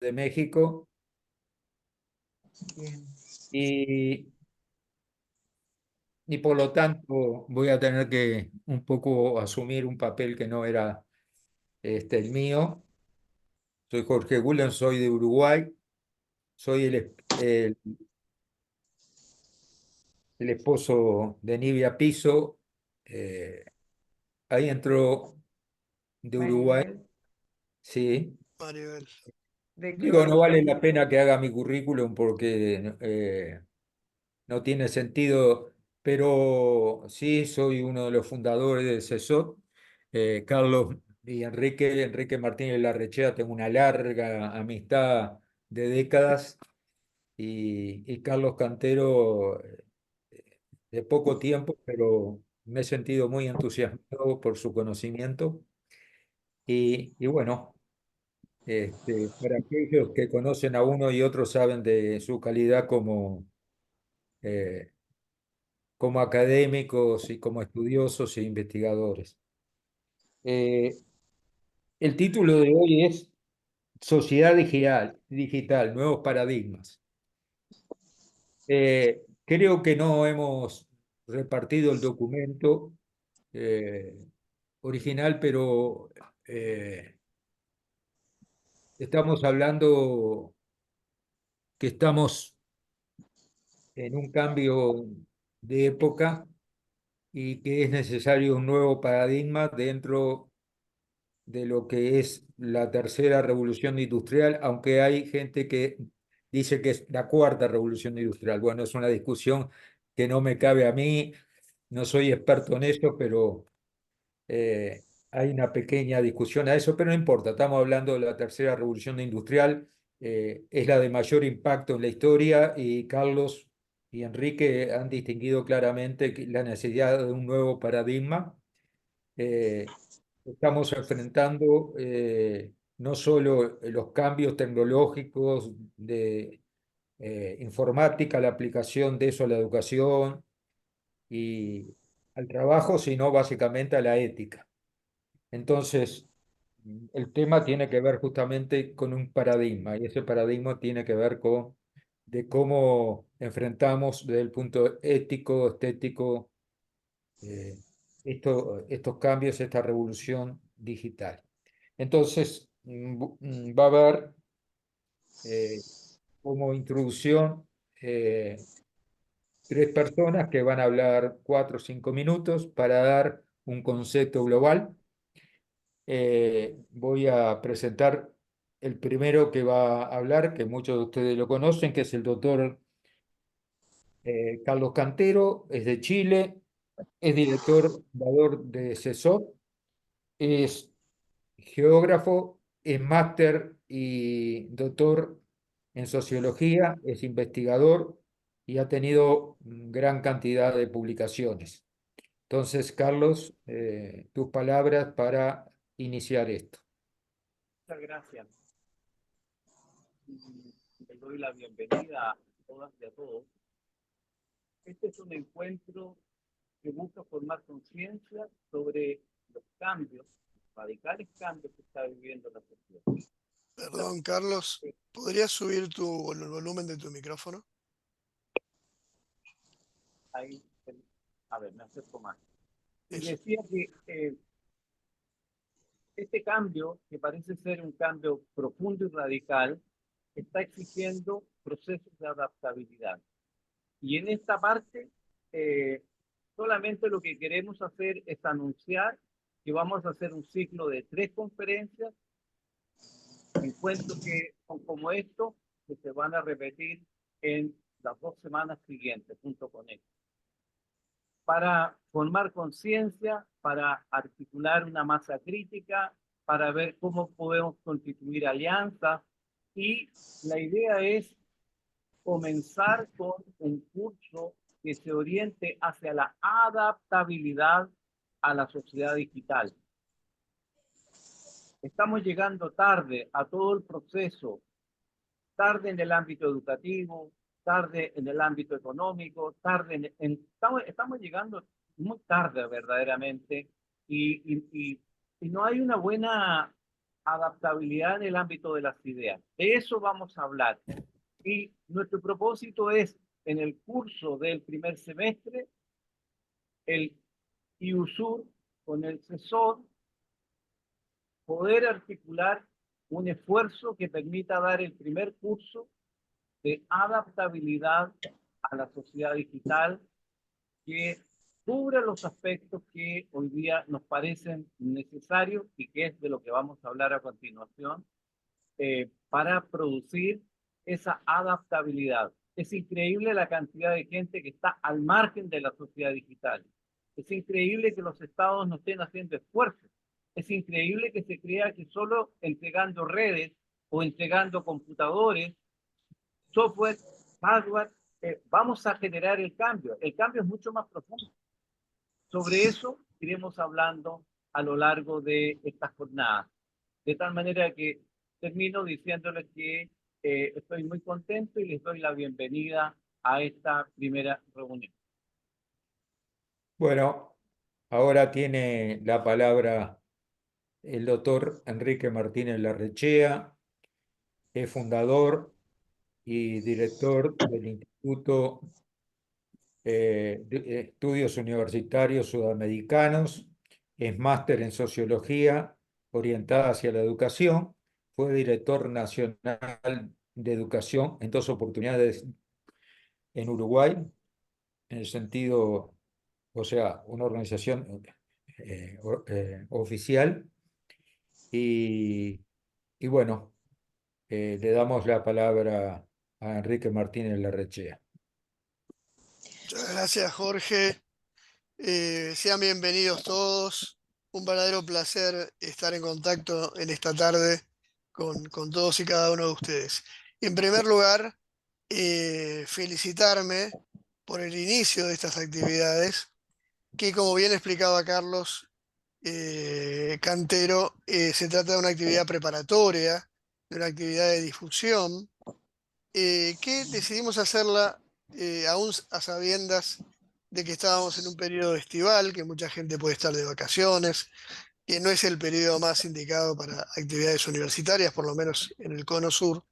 de México Bien. y, y por lo tanto voy a tener que un poco asumir un papel que no era el mío. Soy Jorge Gulen, soy de Uruguay, soy el esposo de Nivia Piso. eh, Ahí entró de Uruguay, Maribel, sí. Maribel. ¿de qué Digo, no origen? vale la pena que haga mi currículum porque no tiene sentido, pero sí soy uno de los fundadores de CESOT. Carlos y Enrique Martínez Larrechea, tengo una larga amistad de décadas y Carlos Cantero de poco tiempo, pero me he sentido muy entusiasmado por su conocimiento y bueno. Para aquellos que conocen a uno y otros saben de su calidad eh, como académicos y como estudiosos e investigadores. Eh, el título de hoy es Sociedad Digital, Nuevos Paradigmas. Creo que no hemos repartido el documento eh, original, pero estamos hablando que estamos en un cambio de época y que es necesario un nuevo paradigma dentro de lo que es la tercera revolución industrial, aunque hay gente que dice que es la cuarta revolución industrial. Bueno, es una discusión que no me cabe a mí, no soy experto en esto, pero hay una pequeña discusión a eso, pero no importa, estamos hablando de la tercera revolución industrial, es la de mayor impacto en la historia y Carlos y Enrique han distinguido claramente la necesidad de un nuevo paradigma. Eh, Estamos enfrentando no solo los cambios tecnológicos de informática, la aplicación de eso a la educación y al trabajo, sino básicamente a la ética. Entonces, el tema tiene que ver justamente con un paradigma y ese paradigma tiene que ver con de cómo enfrentamos desde el punto ético, estético, eh, estos cambios, esta revolución digital. Entonces, va a haber eh, como introducción tres personas que van a hablar 4 o 5 minutos para dar un concepto global. Voy a presentar el primero que va a hablar, que muchos de ustedes lo conocen, que es el doctor Carlos Cantero, es de Chile, es director fundador de CESOT, es geógrafo, es máster y doctor en sociología, es investigador y ha tenido gran cantidad de publicaciones. Entonces, Carlos, tus palabras para iniciar esto. Muchas gracias. Les doy la bienvenida a todas y a todos. Este es un encuentro que busca formar conciencia sobre los cambios, radicales cambios que está viviendo la sociedad. Perdón, Carlos, ¿podrías subir el volumen de tu micrófono? Ahí, a ver, me acerco más. Y Eso. decía que este cambio, que parece ser un cambio profundo y radical, está exigiendo procesos de adaptabilidad. Y en esta parte, solamente lo que queremos hacer es anunciar que vamos a hacer un ciclo de 3 conferencias, encuentros que son como estos, que se van a repetir en las 2 semanas siguientes, junto con esto, para formar conciencia, para articular una masa crítica, para ver cómo podemos constituir alianzas. Y la idea es comenzar con un curso que se oriente hacia la adaptabilidad a la sociedad digital. Estamos llegando tarde a todo el proceso, tarde en el ámbito educativo, tarde en el ámbito económico, estamos llegando muy tarde verdaderamente y no hay una buena adaptabilidad en el ámbito de las ideas. De eso vamos a hablar. Y nuestro propósito es, en el curso del primer semestre, el IUSUR con el CESOR, poder articular un esfuerzo que permita dar el primer curso de adaptabilidad a la sociedad digital, que cubra los aspectos que hoy día nos parecen necesarios y que es de lo que vamos a hablar a continuación, para producir esa adaptabilidad. Es increíble la cantidad de gente que está al margen de la sociedad digital. Es increíble que los estados no estén haciendo esfuerzos. Es increíble que se crea que solo entregando redes o entregando computadores, software, hardware, vamos a generar el cambio. El cambio es mucho más profundo. Sobre eso iremos hablando a lo largo de estas jornadas. De tal manera que termino diciéndoles que estoy muy contento y les doy la bienvenida a esta primera reunión. Bueno, ahora tiene la palabra el doctor Enrique Martínez Larrechea, es fundador y director del Instituto de Estudios Universitarios Sudamericanos, es máster en Sociología orientada hacia la educación, fue director nacional de educación en 2 oportunidades en Uruguay, en el sentido, o sea, una organización oficial, y, y bueno, le damos la palabra a Enrique Martínez Larrechea. Muchas gracias, Jorge. Sean bienvenidos todos. Un verdadero placer estar en contacto en esta tarde con todos y cada uno de ustedes. En primer lugar, felicitarme por el inicio de estas actividades, que como bien explicaba Carlos Cantero, se trata de una actividad preparatoria, de una actividad de difusión, que decidimos hacerla aún a sabiendas de que estábamos en un periodo estival, que mucha gente puede estar de vacaciones, que no es el periodo más indicado para actividades universitarias, por lo menos en el cono sur,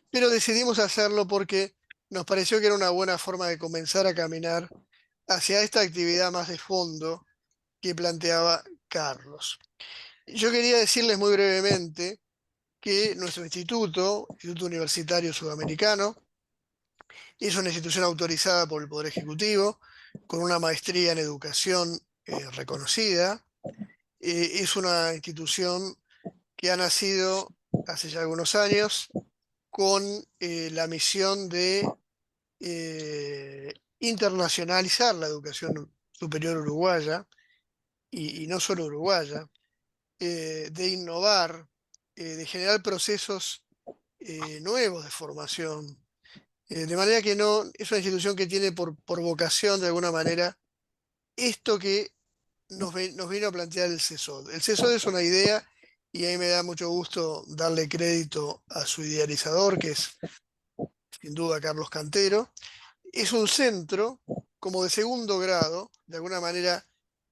pero decidimos hacerlo porque nos pareció que era una buena forma de comenzar a caminar hacia esta actividad más de fondo que planteaba Carlos. Yo quería decirles muy brevemente que nuestro instituto, Instituto Universitario Sudamericano, es una institución autorizada por el Poder Ejecutivo, con una maestría en educación reconocida. Es una institución que ha nacido hace ya algunos años con la misión de internacionalizar la educación superior uruguaya, y no solo uruguaya, de innovar, de generar procesos nuevos de formación. De manera que no es una institución que tiene por vocación, de alguna manera, esto que nos vino a plantear el CESOD. El CESOD es una idea, y a mí me da mucho gusto darle crédito a su idealizador, que es sin duda Carlos Cantero. Es un centro como de segundo grado, de alguna manera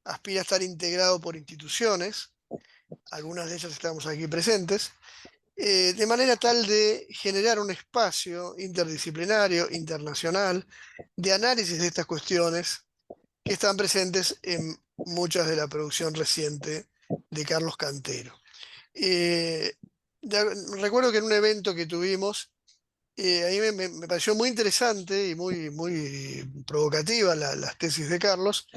aspira a estar integrado por instituciones, algunas de ellas estamos aquí presentes, de manera tal de generar un espacio interdisciplinario, internacional, de análisis de estas cuestiones que están presentes en muchas de la producción reciente de Carlos Cantero. Recuerdo que en un evento que tuvimos, a mí me pareció muy interesante y muy provocativa las tesis de Carlos,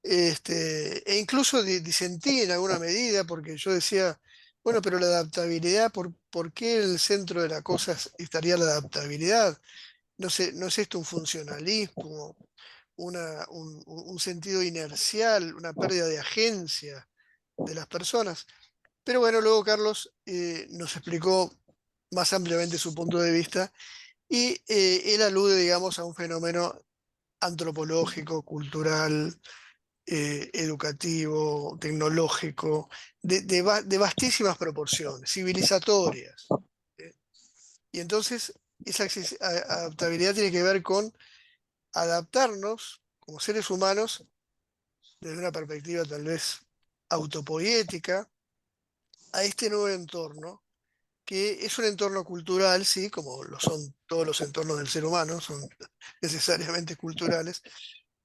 e incluso disentí en alguna medida porque yo decía, bueno, pero la adaptabilidad, ¿por qué en el centro de la cosa estaría la adaptabilidad? No es esto un funcionalismo, un sentido inercial, una pérdida de agencia de las personas. Pero bueno, luego Carlos nos explicó más ampliamente su punto de vista, y él alude, digamos, a un fenómeno antropológico, cultural, educativo, tecnológico, de vastísimas proporciones, civilizatorias. ¿eh? Y entonces esa adaptabilidad tiene que ver con adaptarnos como seres humanos desde una perspectiva tal vez autopoética a este nuevo entorno, que es un entorno cultural, sí, como lo son todos los entornos del ser humano, son necesariamente culturales,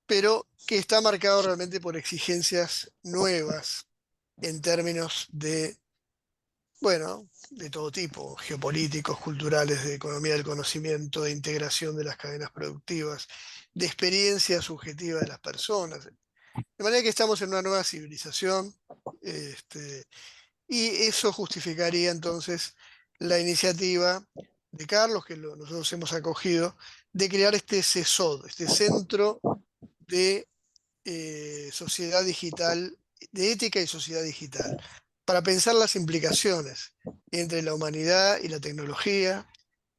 pero que está marcado realmente por exigencias nuevas en términos de, bueno, de todo tipo, geopolíticos, culturales, de economía del conocimiento, de integración de las cadenas productivas, de experiencia subjetiva de las personas. De manera que estamos en una nueva civilización, y eso justificaría entonces la iniciativa de Carlos, que nosotros hemos acogido, de crear este CESOD, este Centro de Sociedad Digital, de Ética y Sociedad Digital, para pensar las implicaciones entre la humanidad y la tecnología,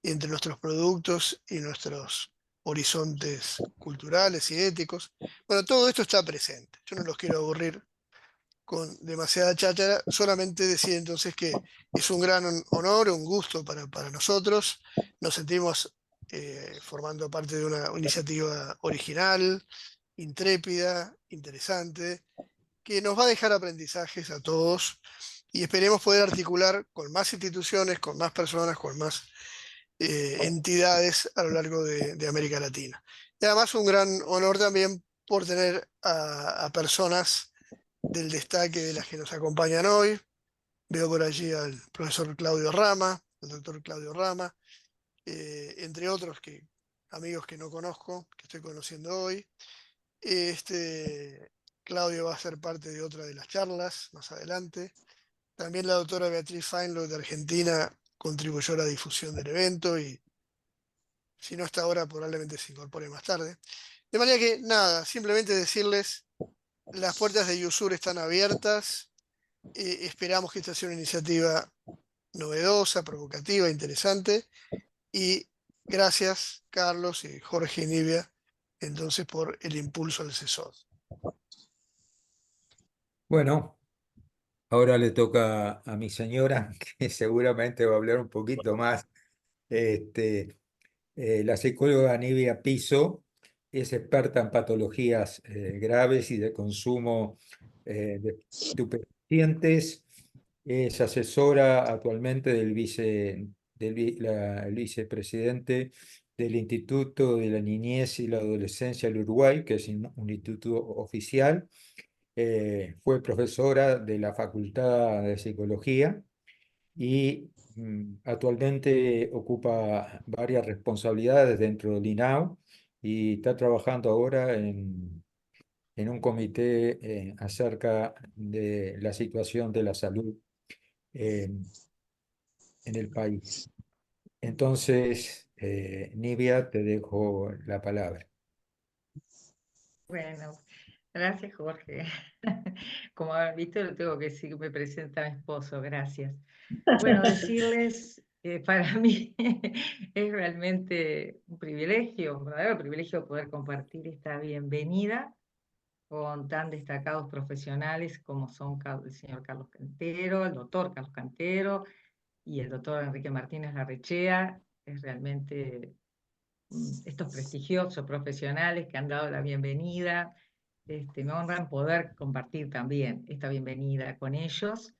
entre nuestros productos y nuestros horizontes culturales y éticos. Bueno, todo esto está presente. Yo no los quiero aburrir con demasiada cháchara, solamente decir entonces que es un gran honor, un gusto para nosotros. Nos sentimos formando parte de una iniciativa original, intrépida, interesante, que nos va a dejar aprendizajes a todos y esperemos poder articular con más instituciones, con más personas, con más entidades a lo largo de América Latina. Y además un gran honor también por tener a personas del destaque de las que nos acompañan hoy. Veo por allí al profesor Claudio Rama, al doctor Claudio Rama, entre otros amigos que no conozco, que estoy conociendo hoy. Claudio va a ser parte de otra de las charlas más adelante. También la doctora Beatriz Feinloh de Argentina contribuyó a la difusión del evento y si no está ahora probablemente se incorpore más tarde. De manera que nada, simplemente decirles, las puertas de Yusur están abiertas. Esperamos que esta sea una iniciativa novedosa, provocativa, interesante. Y gracias, Carlos y Jorge y Nivia, entonces, por el impulso al CESOD. Bueno, ahora le toca a mi señora, que seguramente va a hablar un poquito más. Este, la psicóloga Nivia Piso es experta en patologías graves y de consumo de estupefacientes. Es asesora actualmente el vicepresidente del Instituto de la Niñez y la Adolescencia del Uruguay, que es un instituto oficial. Fue profesora de la Facultad de Psicología y actualmente ocupa varias responsabilidades dentro del INAU y está trabajando ahora en un comité acerca de la situación de la salud en, en el país. Entonces, Nivia, te dejo la palabra. Bueno, gracias Jorge. Como habrán visto, lo tengo que decir que me presenta mi esposo, gracias. Bueno, decirles que para mí es realmente un privilegio, un verdadero privilegio poder compartir esta bienvenida con tan destacados profesionales como son el señor Carlos Cantero, el doctor Carlos Cantero y el doctor Enrique Martínez Larrechea. Es realmente estos prestigiosos profesionales que han dado la bienvenida. Me honran poder compartir también esta bienvenida con ellos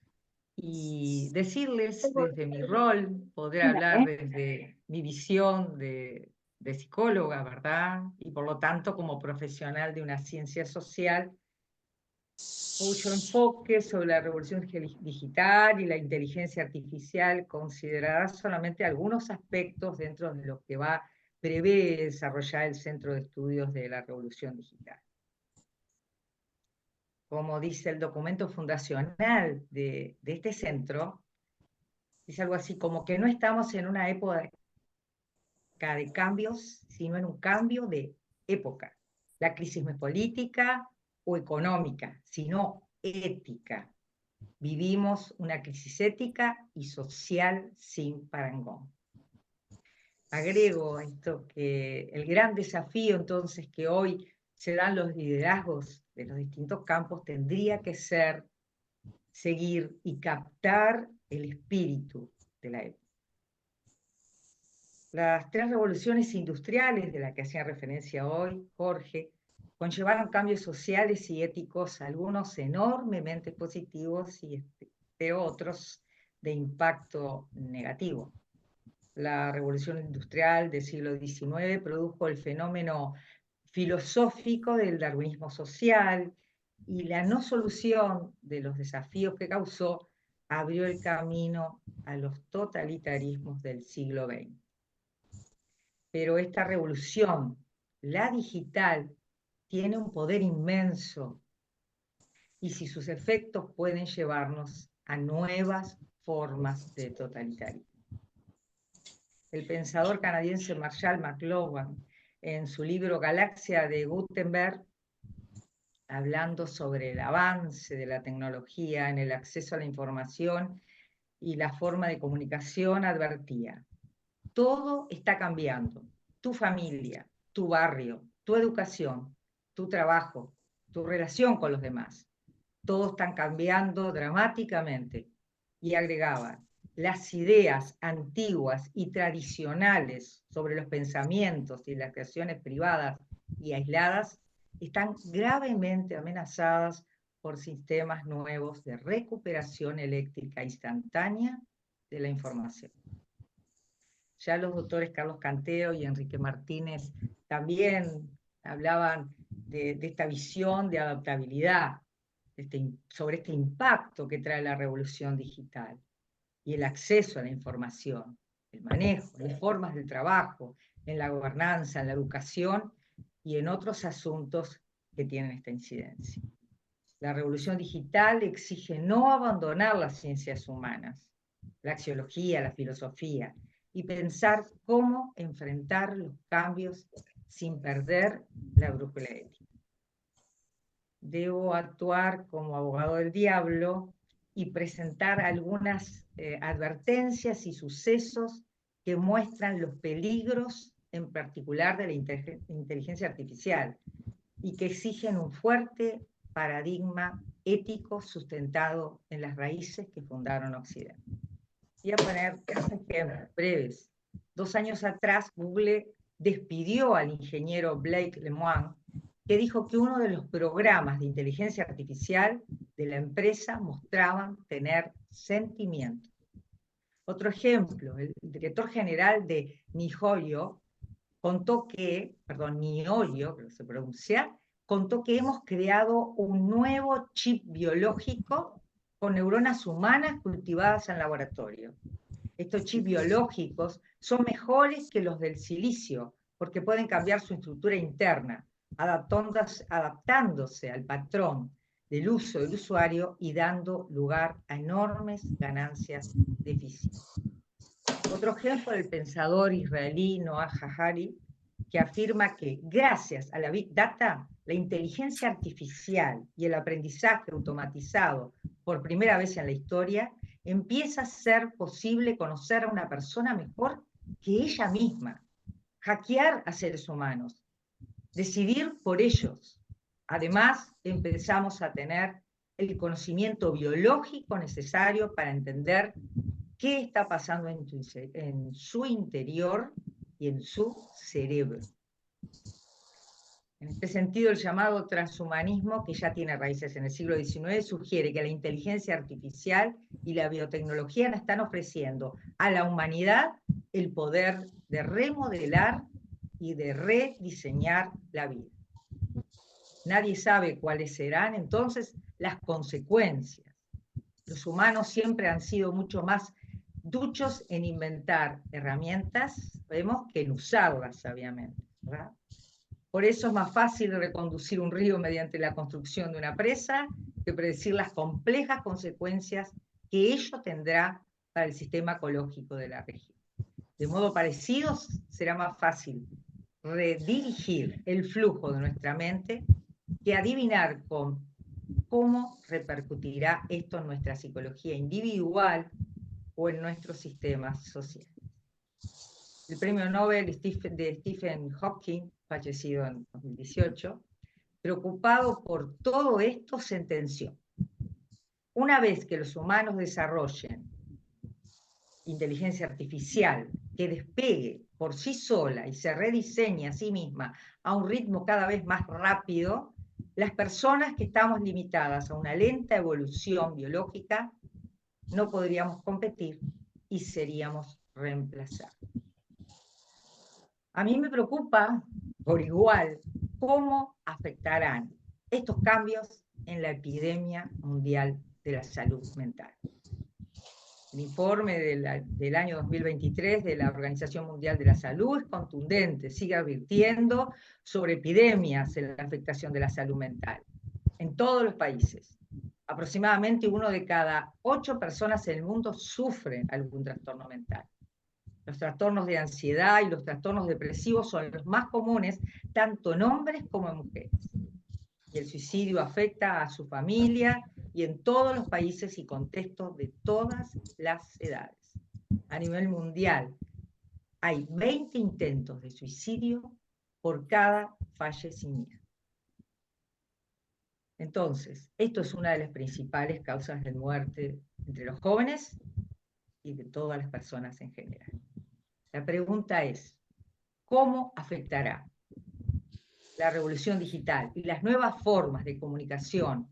y decirles desde mi rol, poder hablar desde mi visión de psicóloga, ¿verdad? Y por lo tanto como profesional de una ciencia social, mucho enfoque sobre la revolución digital y la inteligencia artificial, considerar solamente algunos aspectos dentro de lo que prevé desarrollar el Centro de Estudios de la Revolución Digital. Como dice el documento fundacional de este centro, dice algo así como que no estamos en una época de cambios, sino en un cambio de época. La crisis no es política o económica, sino ética. Vivimos una crisis ética y social sin parangón. Agrego a esto que el gran desafío entonces que hoy se dan los liderazgos de los distintos campos tendría que ser seguir y captar el espíritu de la época. Las tres revoluciones industriales de las que hacía referencia hoy Jorge conllevaron cambios sociales y éticos, algunos enormemente positivos y pero otros de impacto negativo. La revolución industrial del siglo XIX produjo el fenómeno filosófico del darwinismo social, y la no solución de los desafíos que causó abrió el camino a los totalitarismos del siglo XX. Pero esta revolución, la digital, tiene un poder inmenso, y si sus efectos pueden llevarnos a nuevas formas de totalitarismo. El pensador canadiense Marshall McLuhan, en su libro Galaxia de Gutenberg, hablando sobre el avance de la tecnología en el acceso a la información y la forma de comunicación, advertía: todo está cambiando, tu familia, tu barrio, tu educación, tu trabajo, tu relación con los demás, todos están cambiando dramáticamente. Y agregaba: las ideas antiguas y tradicionales sobre los pensamientos y las creaciones privadas y aisladas están gravemente amenazadas por sistemas nuevos de recuperación eléctrica instantánea de la información. Ya los doctores Carlos Cantero y Enrique Martínez también hablaban de esta visión de adaptabilidad, sobre este impacto que trae la revolución digital y el acceso a la información, el manejo, las formas de trabajo, en la gobernanza, en la educación y en otros asuntos que tienen esta incidencia. La revolución digital exige no abandonar las ciencias humanas, la axiología, la filosofía, y pensar cómo enfrentar los cambios sin perder la brújula ética. Debo actuar como abogado del diablo y presentar algunas advertencias y sucesos que muestran los peligros, en particular de la inteligencia artificial, y que exigen un fuerte paradigma ético sustentado en las raíces que fundaron Occidente. Voy a poner ejemplos breves. 2 años atrás, Google despidió al ingeniero Blake Lemoine, que dijo que uno de los programas de inteligencia artificial de la empresa mostraban tener sentimientos. Otro ejemplo: el director general de Nihorio contó que, Nihorio, que se pronuncia, contó que hemos creado un nuevo chip biológico con neuronas humanas cultivadas en laboratorio. Estos chips biológicos son mejores que los del silicio, porque pueden cambiar su estructura interna, adaptándose al patrón del uso del usuario y dando lugar a enormes ganancias de eficiencia. Otro ejemplo del pensador israelí Noah Harari, que afirma que gracias a la Big Data, la inteligencia artificial y el aprendizaje automatizado por primera vez en la historia, empieza a ser posible conocer a una persona mejor que ella misma, hackear a seres humanos, decidir por ellos. Además, empezamos a tener el conocimiento biológico necesario para entender qué está pasando en su interior y en su cerebro. En este sentido, el llamado transhumanismo, que ya tiene raíces en el siglo XIX, sugiere que la inteligencia artificial y la biotecnología nos están ofreciendo a la humanidad el poder de remodelar y de rediseñar la vida. Nadie sabe cuáles serán entonces las consecuencias. Los humanos siempre han sido mucho más duchos en inventar herramientas, vemos, que en usarlas sabiamente, ¿verdad? Por eso es más fácil reconducir un río mediante la construcción de una presa que predecir las complejas consecuencias que ello tendrá para el sistema ecológico de la región. De modo parecido, será más fácil redirigir el flujo de nuestra mente que adivinar cómo repercutirá esto en nuestra psicología individual o en nuestros sistemas sociales. El premio Nobel de Stephen Hawking, fallecido en 2018, preocupado por todo esto, sentenció: una vez que los humanos desarrollen inteligencia artificial que despegue por sí sola y se rediseñe a sí misma a un ritmo cada vez más rápido, las personas que estamos limitadas a una lenta evolución biológica no podríamos competir y seríamos reemplazados. A mí me preocupa por igual cómo afectarán estos cambios en la epidemia mundial de la salud mental. El informe del año 2023 de la Organización Mundial de la Salud es contundente, sigue advirtiendo sobre epidemias en la afectación de la salud mental en todos los países. Aproximadamente 1 de cada 8 personas en el mundo sufren algún trastorno mental. Los trastornos de ansiedad y los trastornos depresivos son los más comunes, tanto en hombres como en mujeres. Y el suicidio afecta a su familia y en todos los países y contextos de todas las edades. A nivel mundial, hay 20 intentos de suicidio por cada fallecimiento. Entonces, esto es una de las principales causas de muerte entre los jóvenes y de todas las personas en general. La pregunta es, ¿cómo afectará la revolución digital y las nuevas formas de comunicación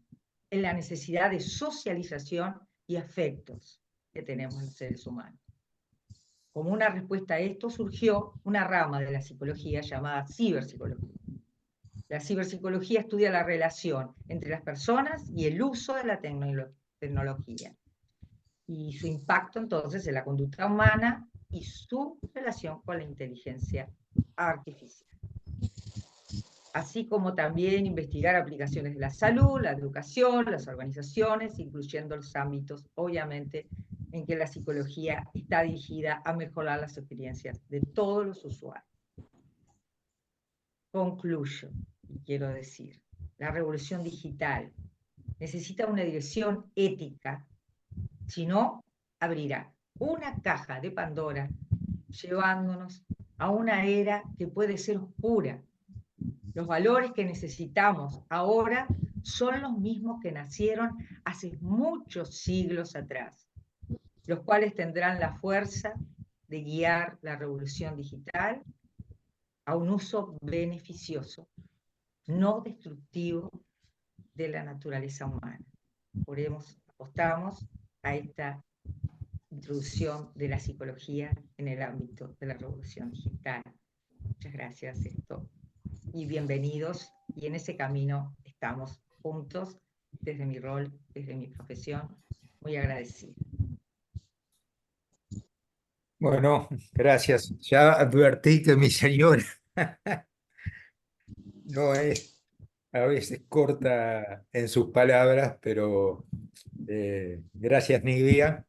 en la necesidad de socialización y afectos que tenemos los seres humanos? Como una respuesta a esto surgió una rama de la psicología llamada ciberpsicología. La ciberpsicología estudia la relación entre las personas y el uso de la tecnología y su impacto entonces en la conducta humana y su relación con la inteligencia artificial. Así como también investigar aplicaciones de la salud, la educación, las organizaciones, incluyendo los ámbitos, obviamente, en que la psicología está dirigida a mejorar las experiencias de todos los usuarios. Concluyo, y quiero decir, la revolución digital necesita una dirección ética, si no, abrirá una caja de Pandora, llevándonos a una era que puede ser oscura. Los valores que necesitamos ahora son los mismos que nacieron hace muchos siglos atrás, los cuales tendrán la fuerza de guiar la revolución digital a un uso beneficioso, no destructivo de la naturaleza humana. Por eso apostamos a esta introducción de la psicología en el ámbito de la revolución digital. Muchas gracias, y bienvenidos, y en ese camino estamos juntos, desde mi rol, desde mi profesión, muy agradecida. Bueno, gracias. Ya advertí que mi señora no es a veces corta en sus palabras, pero gracias, Nidia.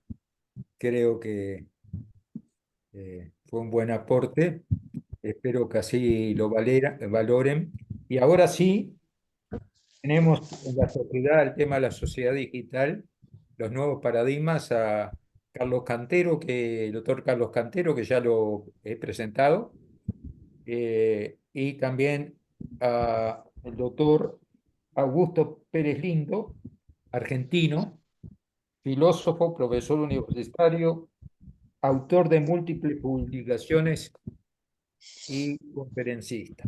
Creo que fue un buen aporte. Espero que así lo valoren. Y ahora sí, tenemos en la sociedad, el tema de la sociedad digital, los nuevos paradigmas a Carlos Cantero, el doctor Carlos Cantero, que ya lo he presentado, y también al doctor Augusto Pérez Lindo, argentino, filósofo, profesor universitario, autor de múltiples publicaciones y conferencista.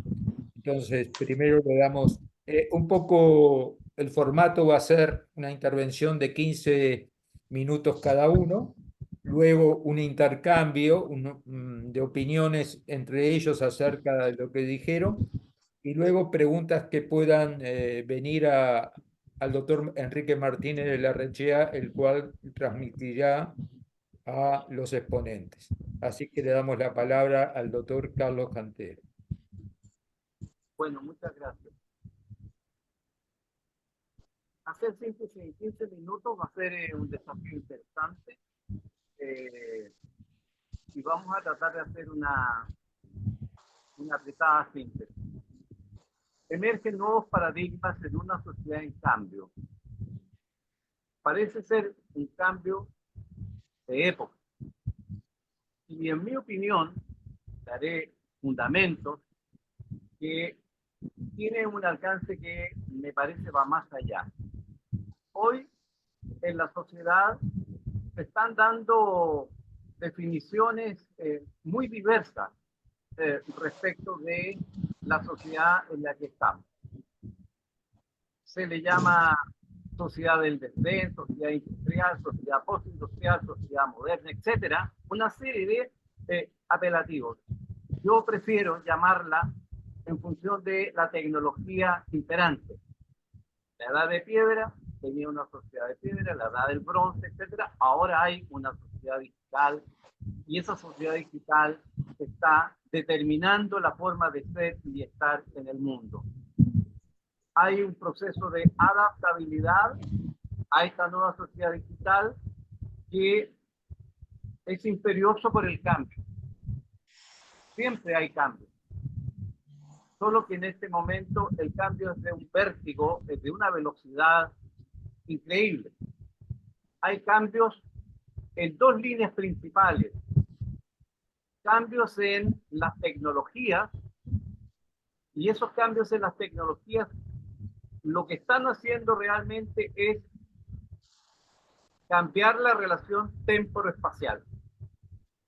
Entonces, primero le damos un poco, el formato va a ser una intervención de 15 minutos cada uno, luego un intercambio de opiniones entre ellos acerca de lo que dijeron, y luego preguntas que puedan venir al doctor Enrique Martínez de Larrechea, el cual transmitirá a los exponentes. Así que le damos la palabra al doctor Carlos Cantero. Bueno, muchas gracias. Hacer síntesis en 15 minutos va a ser un desafío interesante y vamos a tratar de hacer una apretada síntesis. Emergen nuevos paradigmas en una sociedad en cambio. Parece ser un cambio de época. Y en mi opinión, daré fundamentos que tienen un alcance que me parece va más allá. Hoy en la sociedad se están dando definiciones muy diversas respecto de la sociedad en la que estamos. Se le llama sociedad del desdén, sociedad industrial, sociedad postindustrial, sociedad moderna, etcétera, una serie de apelativos. Yo prefiero llamarla en función de la tecnología imperante. La edad de piedra tenía una sociedad de piedra, la edad del bronce, etcétera. Ahora hay una sociedad digital y esa sociedad digital está determinando la forma de ser y estar en el mundo. Hay un proceso de adaptabilidad a esta nueva sociedad digital que es imperioso por el cambio. Siempre hay cambio. Solo que en este momento el cambio es de un vértigo, es de una velocidad increíble. Hay cambios en dos líneas principales. Cambios en las tecnologías, y esos cambios en las tecnologías lo que están haciendo realmente es cambiar la relación temporoespacial.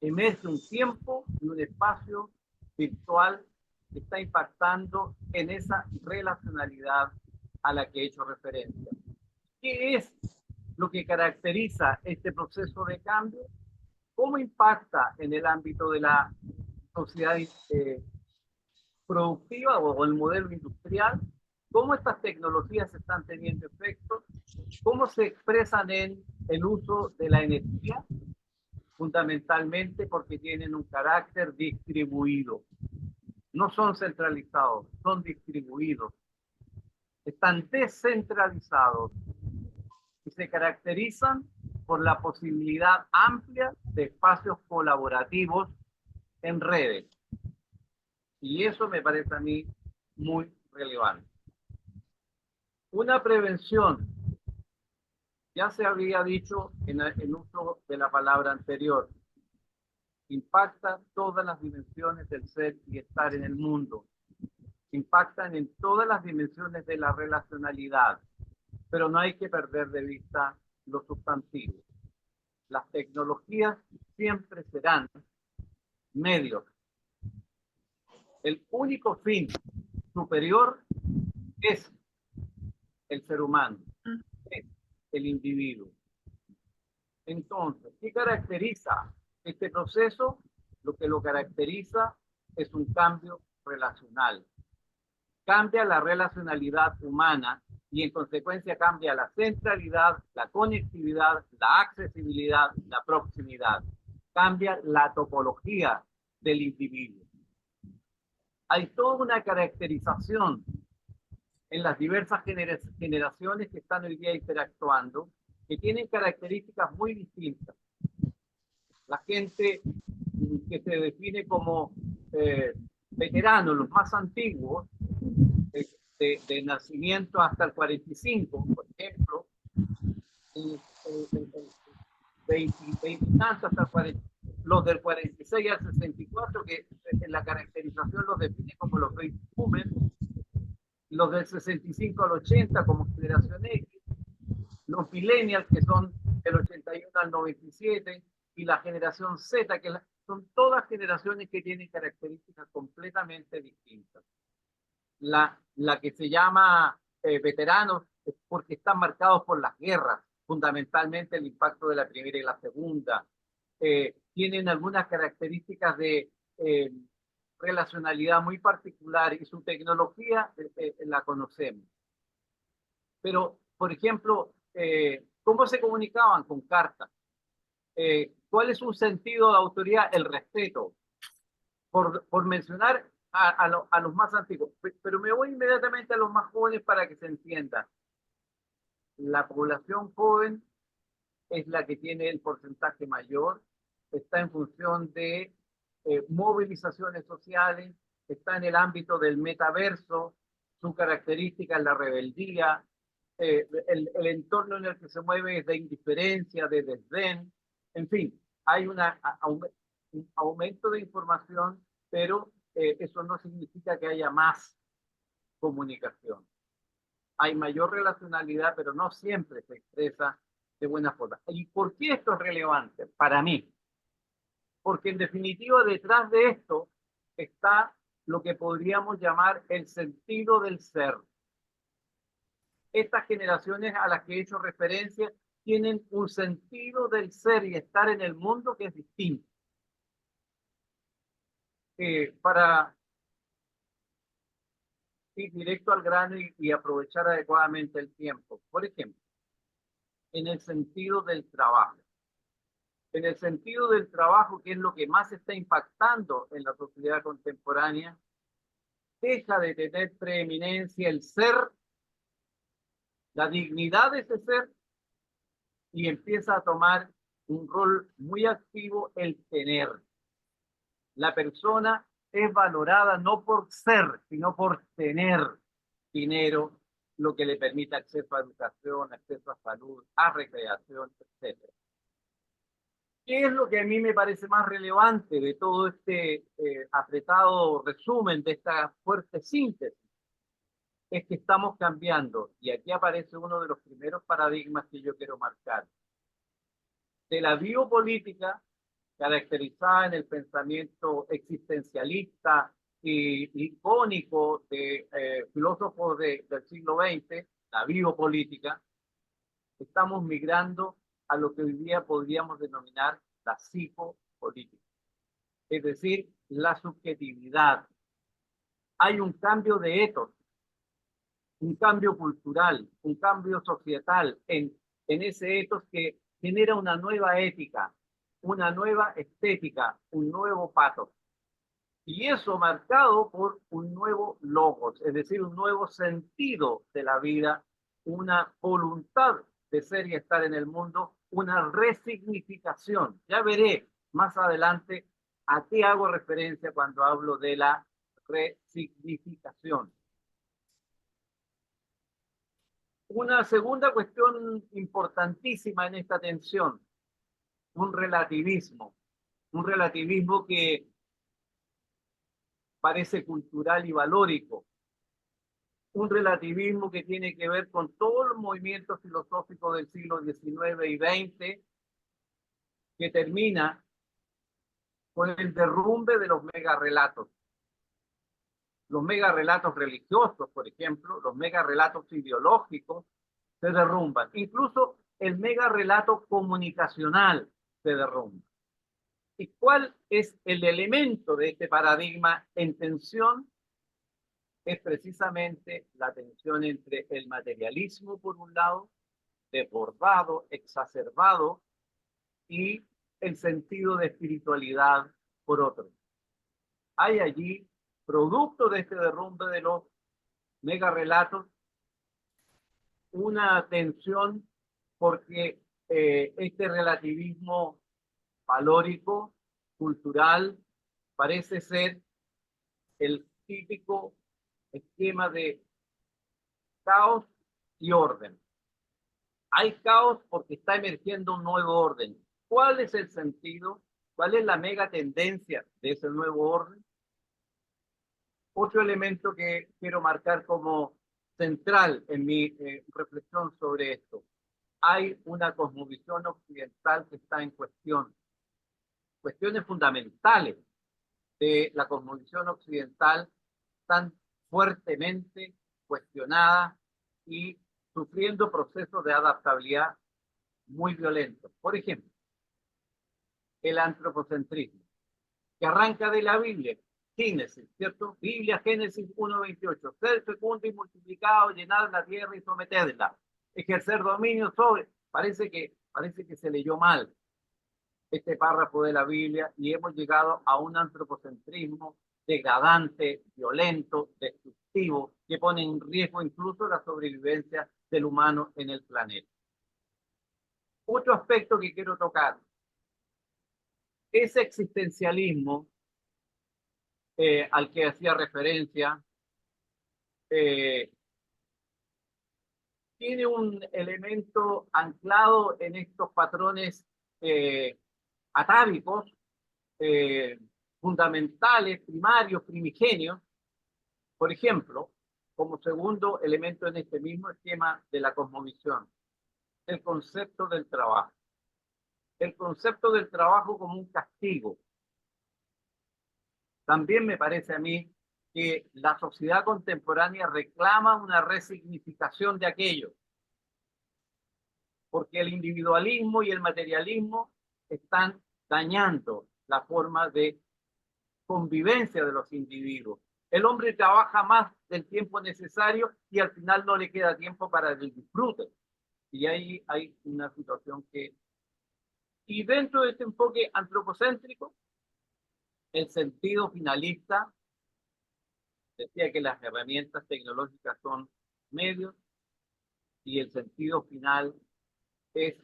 Emerge un tiempo y un espacio virtual que está impactando en esa relacionalidad a la que he hecho referencia. ¿Qué es lo que caracteriza este proceso de cambio? ¿Cómo impacta en el ámbito de la sociedad productiva o el modelo industrial? ¿Cómo estas tecnologías están teniendo efectos? ¿Cómo se expresan en el uso de la energía? Fundamentalmente porque tienen un carácter distribuido. No son centralizados, son distribuidos. Están descentralizados y se caracterizan por la posibilidad amplia de espacios colaborativos en redes. Y eso me parece a mí muy relevante. Una prevención, ya se había dicho en el uso de la palabra anterior, impacta todas las dimensiones del ser y estar en el mundo. Impactan en todas las dimensiones de la relacionalidad, pero no hay que perder de vista lo sustantivo. Las tecnologías siempre serán medios. El único fin superior es el ser humano, es el individuo. Entonces, ¿qué caracteriza este proceso? Lo que lo caracteriza es un cambio relacional. Cambia la relacionalidad humana y en consecuencia cambia la centralidad, la conectividad, la accesibilidad, la proximidad. Cambia la topología del individuo. Hay toda una caracterización en las diversas generaciones que están hoy día interactuando, que tienen características muy distintas. La gente que se define como veteranos, los más antiguos, de nacimiento hasta el 45, por ejemplo, 20 hasta el 40, los del 46 al 64, que en la caracterización los define como los baby boomers, los del 65 al 80 como generación X, los millennials que son del 81 al 97 y la generación Z, que son todas generaciones que tienen características completamente distintas. La que se llama veteranos es porque están marcados por las guerras, fundamentalmente el impacto de la primera y la segunda. Tienen algunas características de relacionalidad muy particular y su tecnología la conocemos. Pero, por ejemplo, ¿cómo se comunicaban? Con cartas. ¿Cuál es un sentido de autoridad? El respeto. Por mencionar a los más antiguos. Pero me voy inmediatamente a los más jóvenes para que se entienda. La población joven es la que tiene el porcentaje mayor, está en función de movilizaciones sociales, está en el ámbito del metaverso, su característica es la rebeldía, el entorno en el que se mueve es de indiferencia, de desdén, en fin, hay un aumento de información, pero eso no significa que haya más comunicación. Hay mayor relacionalidad, pero no siempre se expresa de buena forma. ¿Y por qué esto es relevante? Para mí. Porque en definitiva detrás de esto está lo que podríamos llamar el sentido del ser. Estas generaciones a las que he hecho referencia tienen un sentido del ser y estar en el mundo que es distinto. Para ir directo al grano y aprovechar adecuadamente el tiempo. Por ejemplo, en el sentido del trabajo. En el sentido del trabajo, que es lo que más está impactando en la sociedad contemporánea, deja de tener preeminencia el ser, la dignidad de ese ser, y empieza a tomar un rol muy activo el tener. La persona es valorada no por ser, sino por tener dinero, lo que le permite acceso a educación, acceso a salud, a recreación, etc. ¿Qué es lo que a mí me parece más relevante de todo este apretado resumen, de esta fuerte síntesis? Es que estamos cambiando, y aquí aparece uno de los primeros paradigmas que yo quiero marcar, de la biopolítica, caracterizada en el pensamiento existencialista y icónico de filósofos del siglo XX, la biopolítica. Estamos migrando a lo que hoy día podríamos denominar la psicopolítica, es decir, la subjetividad. Hay un cambio de etos, un cambio cultural, un cambio societal en ese etos que genera una nueva ética, una nueva estética, un nuevo pathos. Y eso marcado por un nuevo logos, es decir, un nuevo sentido de la vida, una voluntad de ser y estar en el mundo, una resignificación. Ya veré más adelante a qué hago referencia cuando hablo de la resignificación. Una segunda cuestión importantísima en esta tensión, un relativismo que parece cultural y valórico, un relativismo que tiene que ver con todos los movimientos filosóficos del siglo XIX y XX, que termina con el derrumbe de los megarrelatos. Los megarrelatos religiosos, por ejemplo, los megarrelatos ideológicos se derrumban. Incluso el megarrelato comunicacional se derrumba. ¿Y cuál es el elemento de este paradigma en tensión? Es precisamente la tensión entre el materialismo, por un lado, desbordado, exacerbado, y el sentido de espiritualidad, por otro. Hay allí, producto de este derrumbe de los megarrelatos, una tensión porque este relativismo valórico, cultural, parece ser el típico esquema de caos y orden. Hay caos porque está emergiendo un nuevo orden. ¿Cuál es el sentido? ¿Cuál es la mega tendencia de ese nuevo orden? Otro elemento que quiero marcar como central en mi reflexión sobre esto. Hay una cosmovisión occidental que está en cuestión. Cuestiones fundamentales de la cosmovisión occidental están fuertemente cuestionadas y sufriendo procesos de adaptabilidad muy violentos. Por ejemplo, el antropocentrismo, que arranca de la Biblia, Génesis, ¿cierto? Biblia, Génesis 1:28, ser fecundo y multiplicado, llenar la tierra y someterla, ejercer dominio sobre, parece que se leyó mal este párrafo de la Biblia y hemos llegado a un antropocentrismo degradante, violento, destructivo, que pone en riesgo incluso la sobrevivencia del humano en el planeta. Otro aspecto que quiero tocar, ese existencialismo al que hacía referencia, tiene un elemento anclado en estos patrones atávicos, fundamentales, primarios, primigenios. Por ejemplo, como segundo elemento en este mismo esquema de la cosmovisión, el concepto del trabajo. El concepto del trabajo como un castigo. También me parece a mí que la sociedad contemporánea reclama una resignificación de aquello, porque el individualismo y el materialismo están dañando la forma de convivencia de los individuos. El hombre trabaja más del tiempo necesario y al final no le queda tiempo para el disfrute. Y ahí hay una situación que... Y dentro de este enfoque antropocéntrico, el sentido finalista decía que las herramientas tecnológicas son medios y el sentido final es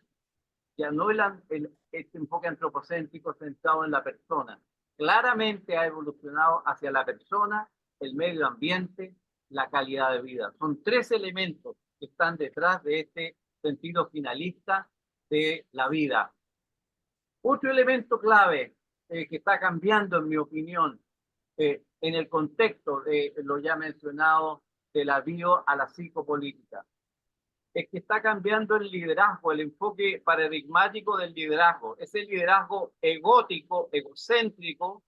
ya no este enfoque antropocéntrico centrado en la persona. Claramente ha evolucionado hacia la persona, el medio ambiente, la calidad de vida. Son tres elementos que están detrás de este sentido finalista de la vida. Otro elemento clave que está cambiando, en mi opinión, en el contexto de lo ya mencionado de la bio a la psicopolítica, es que está cambiando el liderazgo, el enfoque paradigmático del liderazgo. Ese liderazgo egótico, egocéntrico,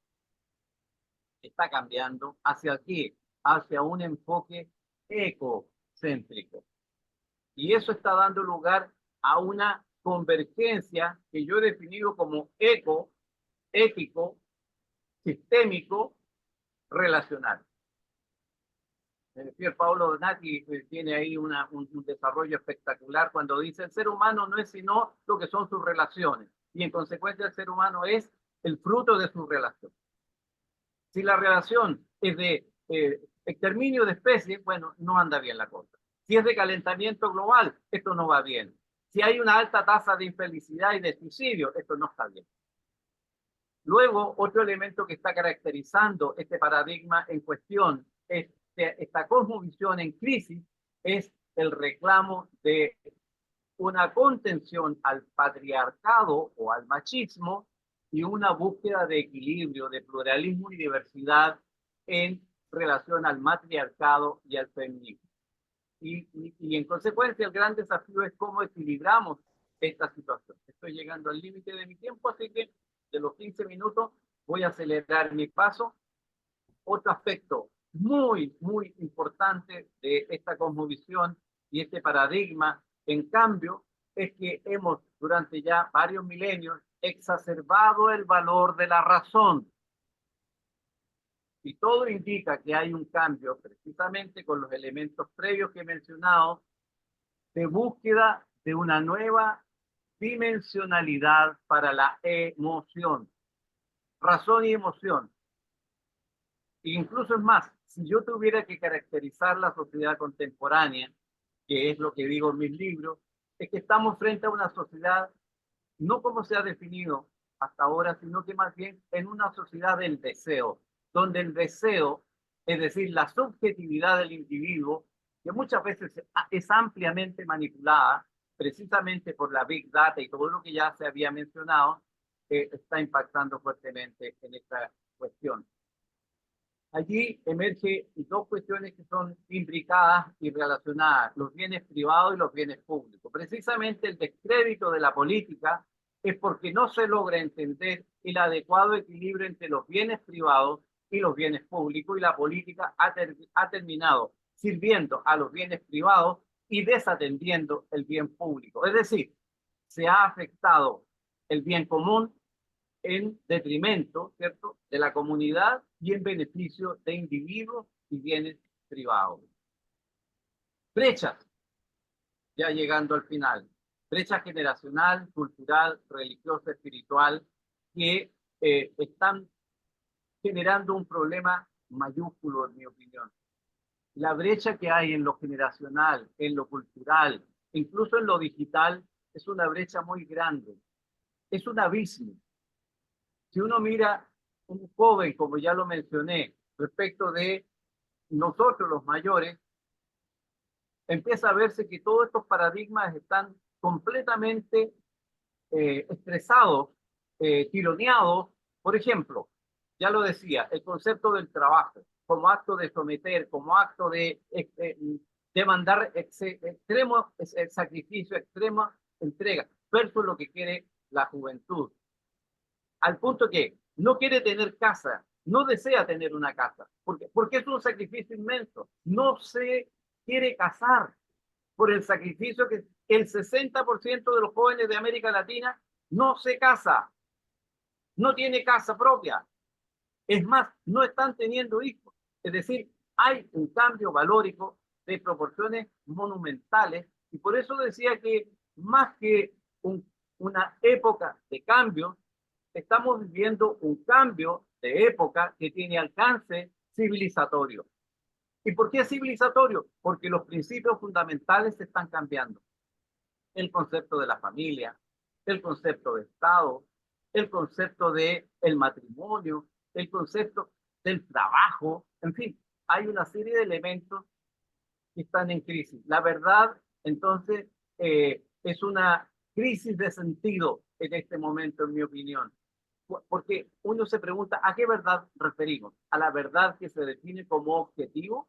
está cambiando hacia aquí, hacia un enfoque ecocéntrico. Y eso está dando lugar a una convergencia que yo he definido como ético, sistémico, relacional. Pier Paolo Donati tiene ahí un desarrollo espectacular cuando dice el ser humano no es sino lo que son sus relaciones y en consecuencia el ser humano es el fruto de sus relaciones. Si la relación es de exterminio de especies, bueno, no anda bien la cosa. Si es de calentamiento global, esto no va bien. Si hay una alta tasa de infelicidad y de suicidio, esto no está bien. Luego, otro elemento que está caracterizando este paradigma en cuestión es esta cosmovisión en crisis es el reclamo de una contención al patriarcado o al machismo y una búsqueda de equilibrio, de pluralismo y diversidad en relación al matriarcado y al feminismo. Y en consecuencia el gran desafío es cómo equilibramos esta situación. Estoy llegando al límite de mi tiempo, así que de los 15 minutos voy a acelerar mi paso. Otro aspecto muy importante de esta cosmovisión y este paradigma, en cambio, es que hemos durante ya varios milenios exacerbado el valor de la razón. Y todo indica que hay un cambio precisamente con los elementos previos que he mencionado de búsqueda de una nueva dimensionalidad para la emoción. Razón y emoción. Incluso es más, si yo tuviera que caracterizar la sociedad contemporánea, que es lo que digo en mis libros, es que estamos frente a una sociedad, no como se ha definido hasta ahora, sino que más bien en una sociedad del deseo, donde el deseo, es decir, la subjetividad del individuo, que muchas veces es ampliamente manipulada, precisamente por la Big Data y todo lo que ya se había mencionado, está impactando fuertemente en esta cuestión. Allí emergen dos cuestiones que son imbricadas y relacionadas, los bienes privados y los bienes públicos. Precisamente el descrédito de la política es porque no se logra entender el adecuado equilibrio entre los bienes privados y los bienes públicos, y la política ha terminado sirviendo a los bienes privados y desatendiendo el bien público. Es decir, se ha afectado el bien común en detrimento, ¿cierto?, de la comunidad y en beneficio de individuos y bienes privados. Brechas, ya llegando al final. Brecha generacional, cultural, religiosa, espiritual, que están generando un problema mayúsculo, en mi opinión. La brecha que hay en lo generacional, en lo cultural, incluso en lo digital, es una brecha muy grande. Es un abismo. Si uno mira un joven, como ya lo mencioné, respecto de nosotros los mayores, empieza a verse que todos estos paradigmas están completamente estresados, tironeados. Por ejemplo, ya lo decía, el concepto del trabajo como acto de someter, como acto de demandar extremo sacrificio, extrema entrega, versus lo que quiere la juventud. Al punto que no quiere tener casa, no desea tener una casa, porque es un sacrificio inmenso. No se quiere casar por el sacrificio que el 60% de los jóvenes de América Latina no se casa, no tiene casa propia. Es más, no están teniendo hijos. Es decir, hay un cambio valórico de proporciones monumentales y por eso decía que más que una época de cambio, estamos viviendo un cambio de época que tiene alcance civilizatorio. ¿Y por qué civilizatorio? Porque los principios fundamentales se están cambiando. El concepto de la familia, el concepto de Estado, el concepto de el matrimonio, el concepto del trabajo, en fin, hay una serie de elementos que están en crisis. La verdad, entonces, es una crisis de sentido en este momento, en mi opinión. Porque uno se pregunta, ¿a qué verdad referimos? ¿A la verdad que se define como objetivo,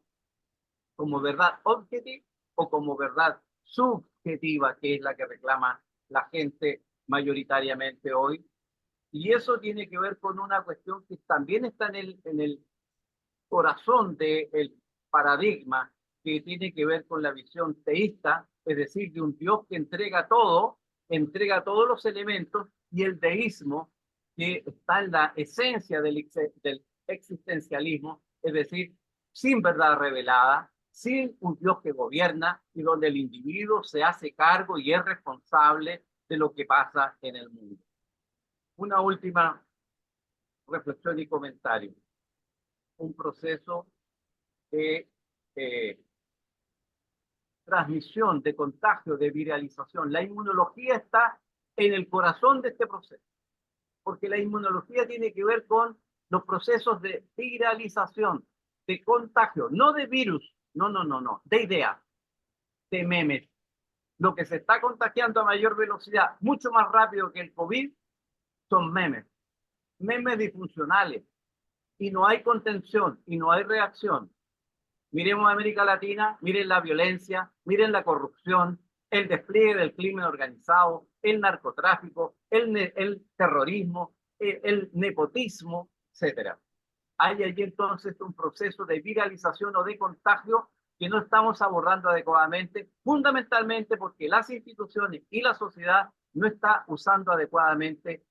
como verdad objetiva o como verdad subjetiva, que es la que reclama la gente mayoritariamente hoy? Y eso tiene que ver con una cuestión que también está en el corazón del paradigma, que tiene que ver con la visión teísta, es decir, de un Dios que entrega todo, entrega todos los elementos, y el deísmo, que está en la esencia del existencialismo, es decir, sin verdad revelada, sin un Dios que gobierna y donde el individuo se hace cargo y es responsable de lo que pasa en el mundo. Una última reflexión y comentario. Un proceso de transmisión, de contagio, de viralización. La inmunología está en el corazón de este proceso, porque la inmunología tiene que ver con los procesos de viralización, de contagio, no de virus, no, de ideas, de memes. Lo que se está contagiando a mayor velocidad, mucho más rápido que el COVID, son memes, memes disfuncionales, y no hay contención y no hay reacción. Miremos América Latina, miren la violencia, miren la corrupción, el despliegue del crimen organizado, el narcotráfico, el terrorismo, el nepotismo, etcétera. Hay allí entonces un proceso de viralización o de contagio que no estamos abordando adecuadamente, fundamentalmente porque las instituciones y la sociedad no está usando adecuadamente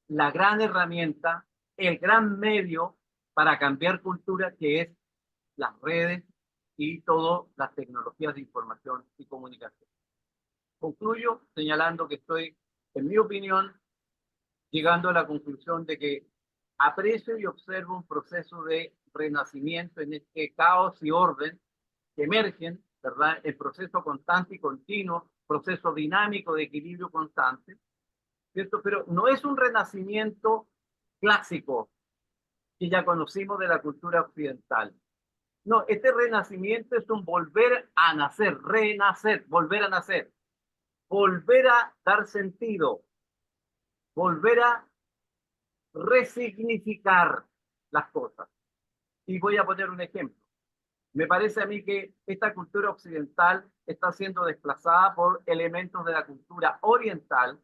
la gran herramienta, el gran medio para cambiar cultura, que es las redes y todas las tecnologías de información y comunicación. Concluyo señalando que estoy, en mi opinión, llegando a la conclusión de que aprecio y observo un proceso de renacimiento en este caos y orden que emergen, ¿verdad? El proceso constante y continuo, proceso dinámico de equilibrio constante, ¿cierto? Pero no es un renacimiento clásico que ya conocimos de la cultura occidental. No, este renacimiento es un volver a nacer, renacer, volver a nacer, volver a dar sentido, volver a resignificar las cosas. Y voy a poner un ejemplo. Me parece a mí que esta cultura occidental está siendo desplazada por elementos de la cultura oriental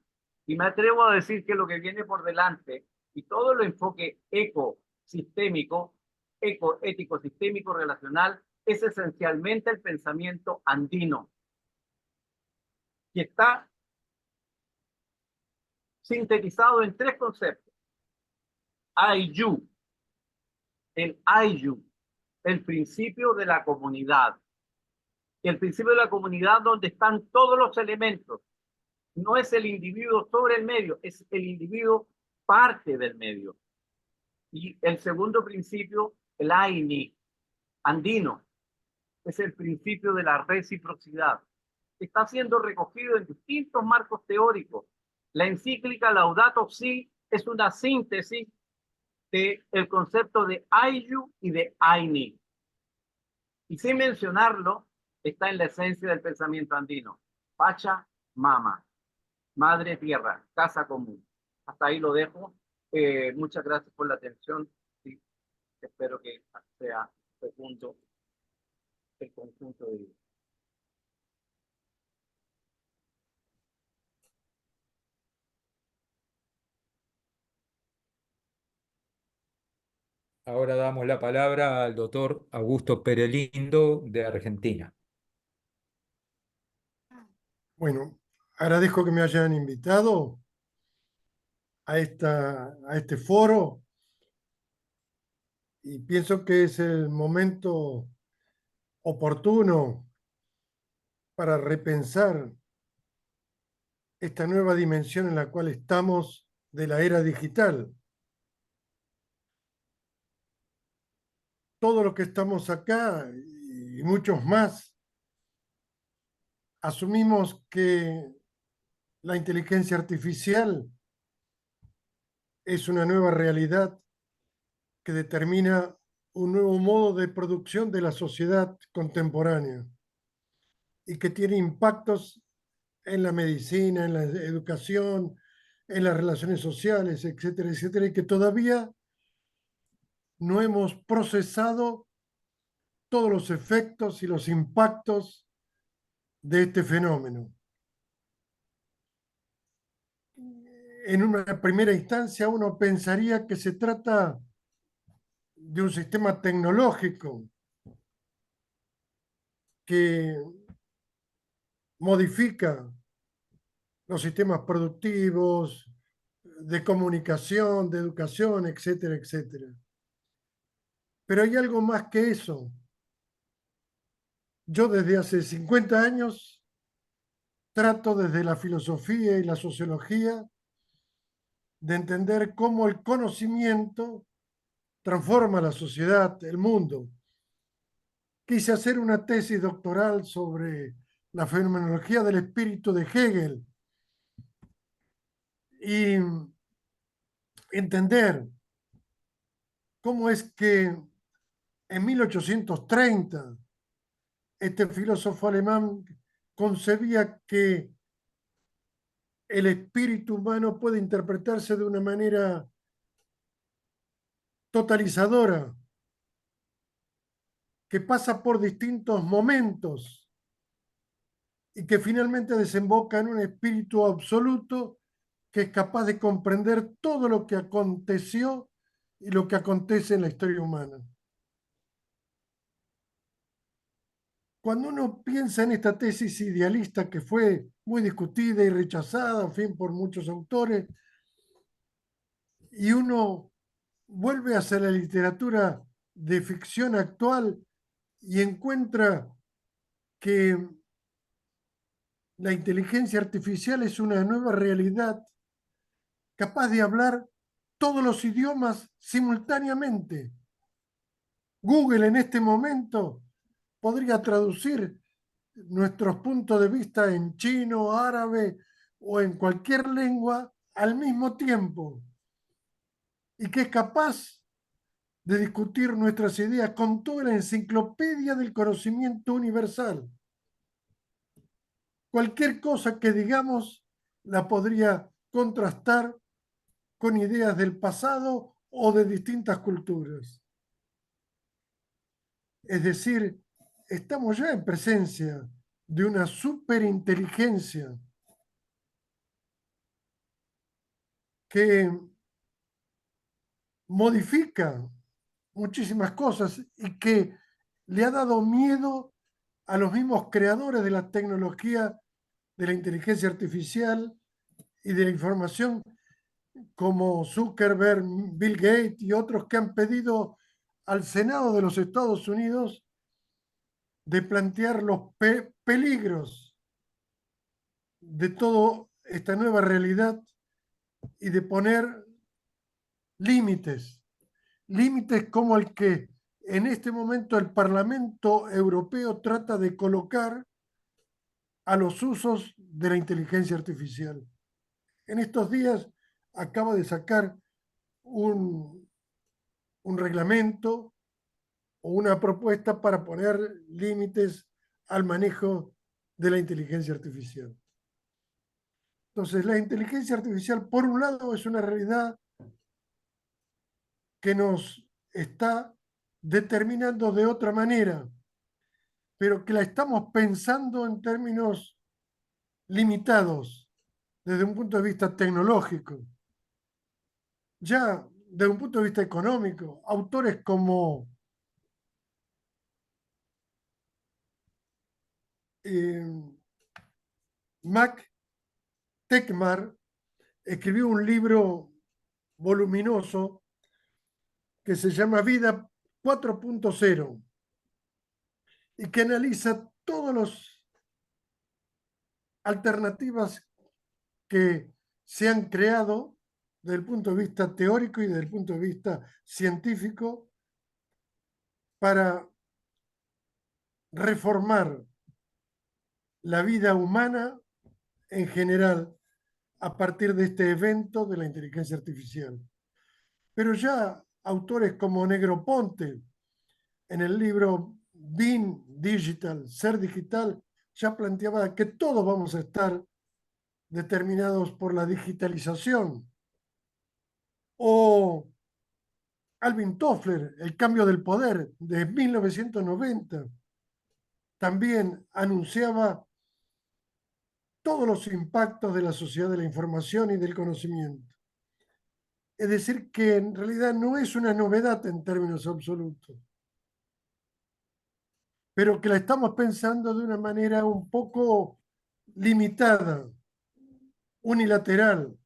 y me atrevo a decir que lo que viene por delante y todo lo enfoque ecosistémico, ecoético, sistémico, relacional, es esencialmente el pensamiento andino, que está sintetizado en tres conceptos. Ayu, el Ayu, el principio de la comunidad. El principio de la comunidad donde están todos los elementos. No es el individuo sobre el medio, es el individuo parte del medio. Y el segundo principio, el Aini, andino, es el principio de la reciprocidad. Está siendo recogido en distintos marcos teóricos. La encíclica Laudato Si es una síntesis del concepto de Ayu y de Aini. Y sin mencionarlo, está en la esencia del pensamiento andino. Pacha, Mama, Madre Tierra, Casa Común. Hasta ahí lo dejo. Muchas gracias por la atención y espero que sea fecundo el conjunto de ideas. Ahora damos la palabra al doctor Augusto Perelindo de Argentina. Bueno, agradezco que me hayan invitado a este foro y pienso que es el momento oportuno para repensar esta nueva dimensión en la cual estamos de la era digital. Todos los que estamos acá y muchos más asumimos que la inteligencia artificial es una nueva realidad que determina un nuevo modo de producción de la sociedad contemporánea y que tiene impactos en la medicina, en la educación, en las relaciones sociales, etcétera, etcétera, y que todavía no hemos procesado todos los efectos y los impactos de este fenómeno. En una primera instancia uno pensaría que se trata de un sistema tecnológico que modifica los sistemas productivos, de comunicación, de educación, etcétera, etcétera. Pero hay algo más que eso. Yo desde hace 50 años trato desde la filosofía y la sociología de entender cómo el conocimiento transforma la sociedad, el mundo. Quise hacer una tesis doctoral sobre la fenomenología del espíritu de Hegel y entender cómo es que en 1830 este filósofo alemán concebía que el espíritu humano puede interpretarse de una manera totalizadora, que pasa por distintos momentos y que finalmente desemboca en un espíritu absoluto que es capaz de comprender todo lo que aconteció y lo que acontece en la historia humana. Cuando uno piensa en esta tesis idealista que fue muy discutida y rechazada, en fin, por muchos autores, y uno vuelve hacia la literatura de ficción actual y encuentra que la inteligencia artificial es una nueva realidad capaz de hablar todos los idiomas simultáneamente. Google en este momento podría traducir nuestros puntos de vista en chino, árabe o en cualquier lengua al mismo tiempo y que es capaz de discutir nuestras ideas con toda la enciclopedia del conocimiento universal. Cualquier cosa que digamos la podría contrastar con ideas del pasado o de distintas culturas. Es decir, estamos ya en presencia de una superinteligencia que modifica muchísimas cosas y que le ha dado miedo a los mismos creadores de la tecnología, de la inteligencia artificial y de la información, como Zuckerberg, Bill Gates y otros que han pedido al Senado de los Estados Unidos de plantear los peligros de toda esta nueva realidad y de poner límites, límites como el que en este momento el Parlamento Europeo trata de colocar a los usos de la inteligencia artificial. En estos días acaba de sacar un reglamento o una propuesta para poner límites al manejo de la inteligencia artificial. Entonces, la inteligencia artificial, por un lado, es una realidad que nos está determinando de otra manera, pero que la estamos pensando en términos limitados desde un punto de vista tecnológico. Ya desde un punto de vista económico. Autores como Mac Tegmark escribió un libro voluminoso que se llama Vida 4.0 y que analiza todas las alternativas que se han creado desde el punto de vista teórico y desde el punto de vista científico para reformar la vida humana en general a partir de este evento de la inteligencia artificial. Pero ya autores como Negroponte, en el libro Being Digital, Ser Digital, ya planteaba que todos vamos a estar determinados por la digitalización. O Alvin Toffler, El cambio del poder, de 1990, también anunciaba todos los impactos de la sociedad de la información y del conocimiento. Es decir, que en realidad no es una novedad en términos absolutos, pero que la estamos pensando de una manera un poco limitada, unilateral.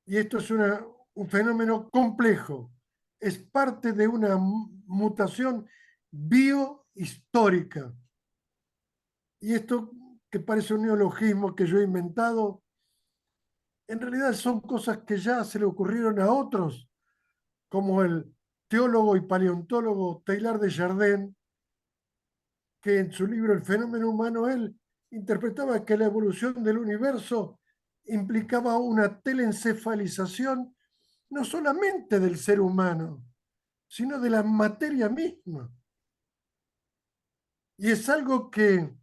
Y esto es un fenómeno complejo. Es parte de una mutación biohistórica. Y esto, que parece un neologismo que yo he inventado, en realidad son cosas que ya se le ocurrieron a otros, como el teólogo y paleontólogo Teilhard de Chardin, que en su libro El fenómeno humano, él interpretaba que la evolución del universo implicaba una telencefalización no solamente del ser humano, sino de la materia misma. Y es algo que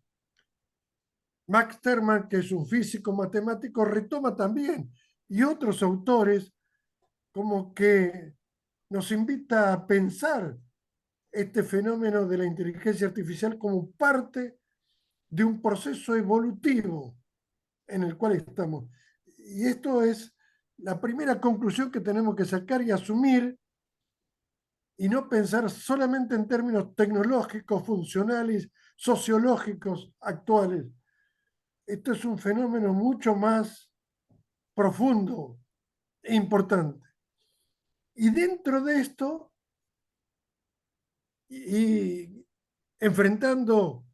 Max Tegmark, que es un físico matemático, retoma también, y otros autores, como que nos invita a pensar este fenómeno de la inteligencia artificial como parte de un proceso evolutivo en el cual estamos. Y esto es la primera conclusión que tenemos que sacar y asumir, y no pensar solamente en términos tecnológicos, funcionales, sociológicos actuales. Esto es un fenómeno mucho más profundo e importante. Y dentro de esto, y enfrentando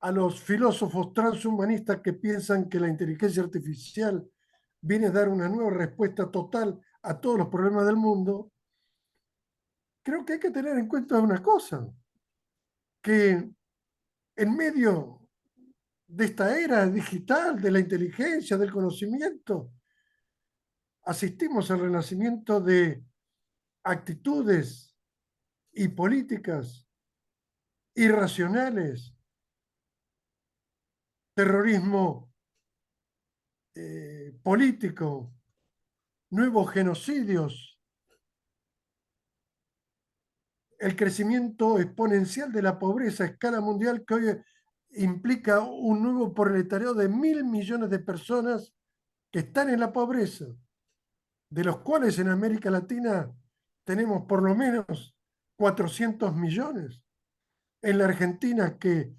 a los filósofos transhumanistas que piensan que la inteligencia artificial viene a dar una nueva respuesta total a todos los problemas del mundo, creo que hay que tener en cuenta una cosa, que en medio de esta era digital, de la inteligencia, del conocimiento, asistimos al renacimiento de actitudes y políticas irracionales, terrorismo político, nuevos genocidios, el crecimiento exponencial de la pobreza a escala mundial que hoy implica un nuevo proletariado de 1.000 millones de personas que están en la pobreza, de los cuales en América Latina tenemos por lo menos 400 millones. En la Argentina, que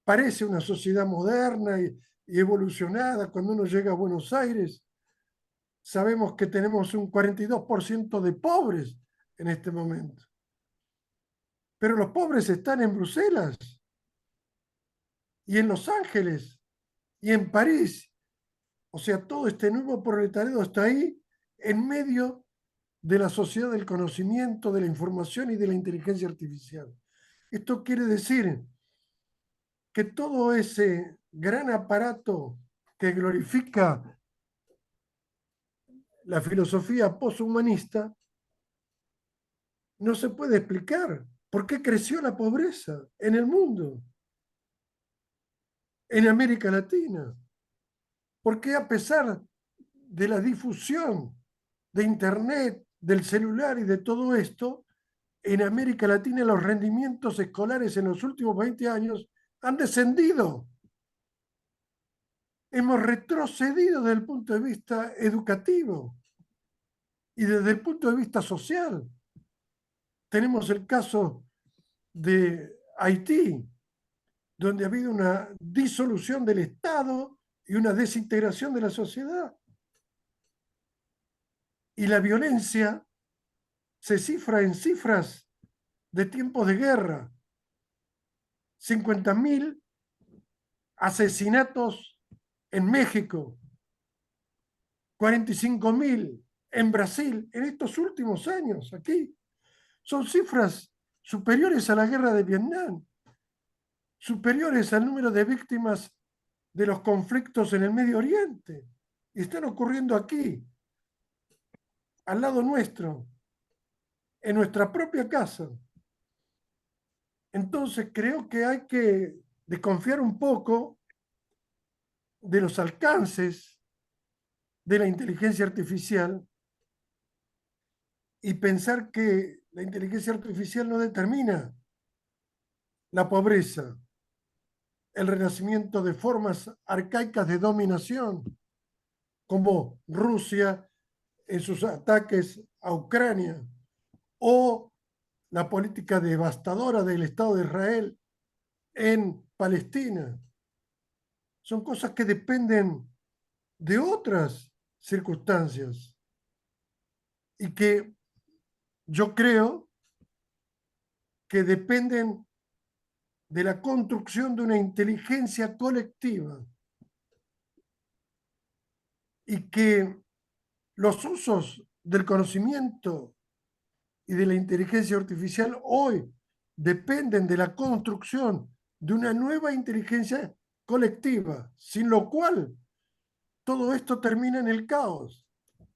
parece una sociedad moderna y evolucionada, cuando uno llega a Buenos Aires, sabemos que tenemos un 42% de pobres en este momento. Pero los pobres están en Bruselas y en Los Ángeles y en París. O sea, todo este nuevo proletariado está ahí en medio de la sociedad del conocimiento, de la información y de la inteligencia artificial. Esto quiere decir que todo ese gran aparato que glorifica la filosofía poshumanista no se puede explicar por qué creció la pobreza en el mundo, en América Latina. ¿Por qué, a pesar de la difusión de Internet, del celular y de todo esto, en América Latina los rendimientos escolares en los últimos 20 años han descendido? Hemos retrocedido desde el punto de vista educativo. Y desde el punto de vista social, tenemos el caso de Haití, donde ha habido una disolución del Estado y una desintegración de la sociedad. Y la violencia se cifra en cifras de tiempos de guerra. 50.000 asesinatos en México, 45.000 en Brasil en estos últimos años. Aquí son cifras superiores a la guerra de Vietnam, superiores al número de víctimas de los conflictos en el Medio Oriente. Y están ocurriendo aquí, al lado nuestro, en nuestra propia casa. Entonces creo que hay que desconfiar un poco de los alcances de la inteligencia artificial y pensar que la inteligencia artificial no determina la pobreza, el renacimiento de formas arcaicas de dominación, como Rusia en sus ataques a Ucrania, o la política devastadora del Estado de Israel en Palestina. Son cosas que dependen de otras circunstancias y que yo creo que dependen de la construcción de una inteligencia colectiva y que los usos del conocimiento y de la inteligencia artificial hoy dependen de la construcción de una nueva inteligencia colectiva, sin lo cual todo esto termina en el caos.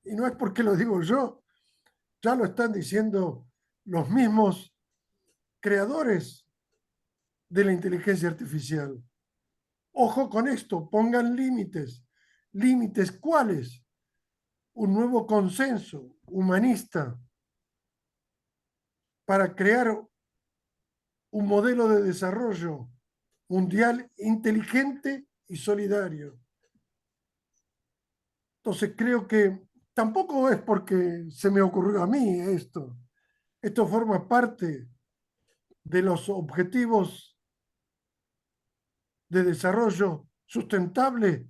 Y no es porque lo digo yo, ya lo están diciendo los mismos creadores de la inteligencia artificial. Ojo con esto, pongan límites. ¿Límites cuáles? Un nuevo consenso humanista para crear un modelo de desarrollo mundial inteligente y solidario. Entonces creo que tampoco es porque se me ocurrió a mí esto. Esto forma parte de los objetivos de desarrollo sustentable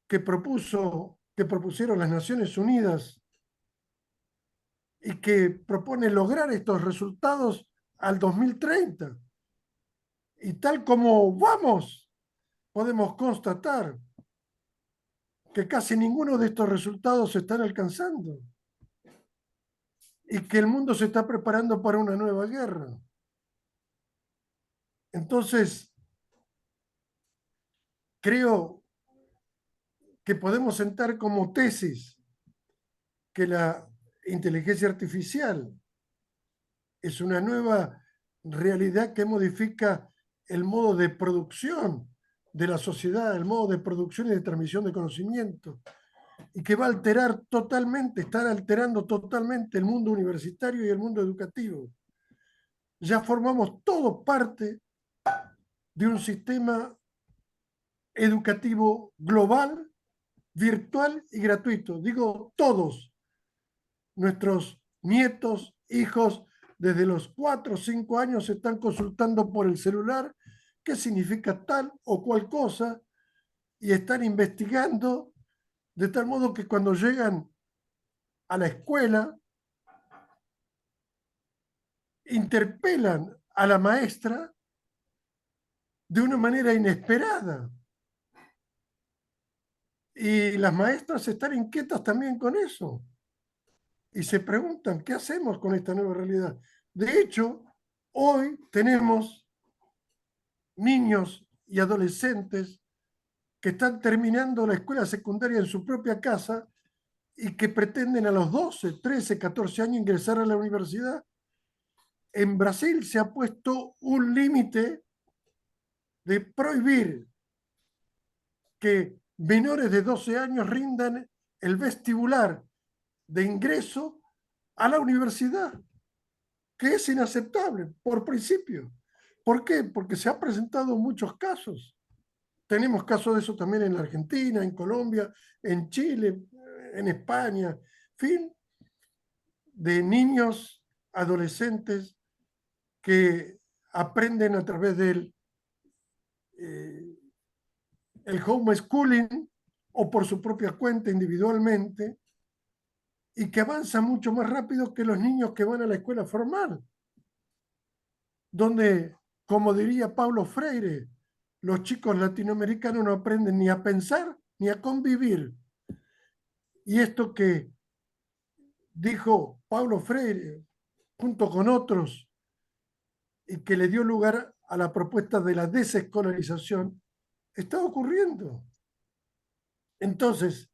que propusieron las Naciones Unidas y que propone lograr estos resultados al 2030. Y tal como vamos, podemos constatar que casi ninguno de estos resultados se están alcanzando y que el mundo se está preparando para una nueva guerra. Entonces, creo que podemos sentar como tesis que la inteligencia artificial es una nueva realidad que modifica el modo de producción de la sociedad, el modo de producción y de transmisión de conocimiento, y que va a alterar totalmente, estar alterando totalmente el mundo universitario y el mundo educativo. Ya formamos todo parte de un sistema educativo global, virtual y gratuito. Digo todos, nuestros nietos, hijos, desde los 4 o 5 años están consultando por el celular qué significa tal o cual cosa y están investigando de tal modo que cuando llegan a la escuela interpelan a la maestra de una manera inesperada. Y las maestras están inquietas también con eso. Y se preguntan, ¿qué hacemos con esta nueva realidad? De hecho, hoy tenemos niños y adolescentes que están terminando la escuela secundaria en su propia casa y que pretenden a los 12, 13, 14 años ingresar a la universidad. En Brasil se ha puesto un límite de prohibir que menores de 12 años rindan el vestibular de ingreso a la universidad, que es inaceptable por principio. ¿Por qué? Porque se han presentado muchos casos. Tenemos casos de eso también en la Argentina, en Colombia, en Chile, en España, en fin. de niños, adolescentes que aprenden a través del el homeschooling o por su propia cuenta individualmente, y que avanza mucho más rápido que los niños que van a la escuela formal, donde, como diría Paulo Freire, los chicos latinoamericanos no aprenden ni a pensar ni a convivir. Y esto que dijo Paulo Freire, junto con otros, y que le dio lugar a la propuesta de la desescolarización, está ocurriendo. Entonces,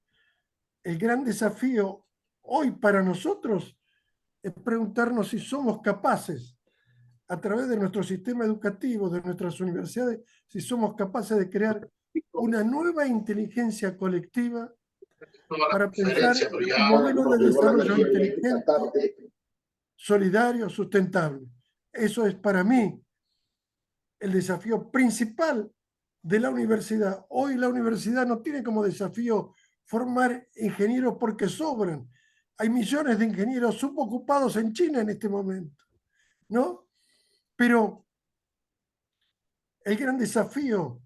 el gran desafío hoy para nosotros es preguntarnos si somos capaces, a través de nuestro sistema educativo, de nuestras universidades, si somos capaces de crear una nueva inteligencia colectiva para pensar un modelo de desarrollo inteligente, solidario, sustentable. Eso es para mí el desafío principal de la universidad. Hoy la universidad no tiene como desafío formar ingenieros porque sobran. Hay millones de ingenieros subocupados en China en este momento, ¿no? Pero el gran desafío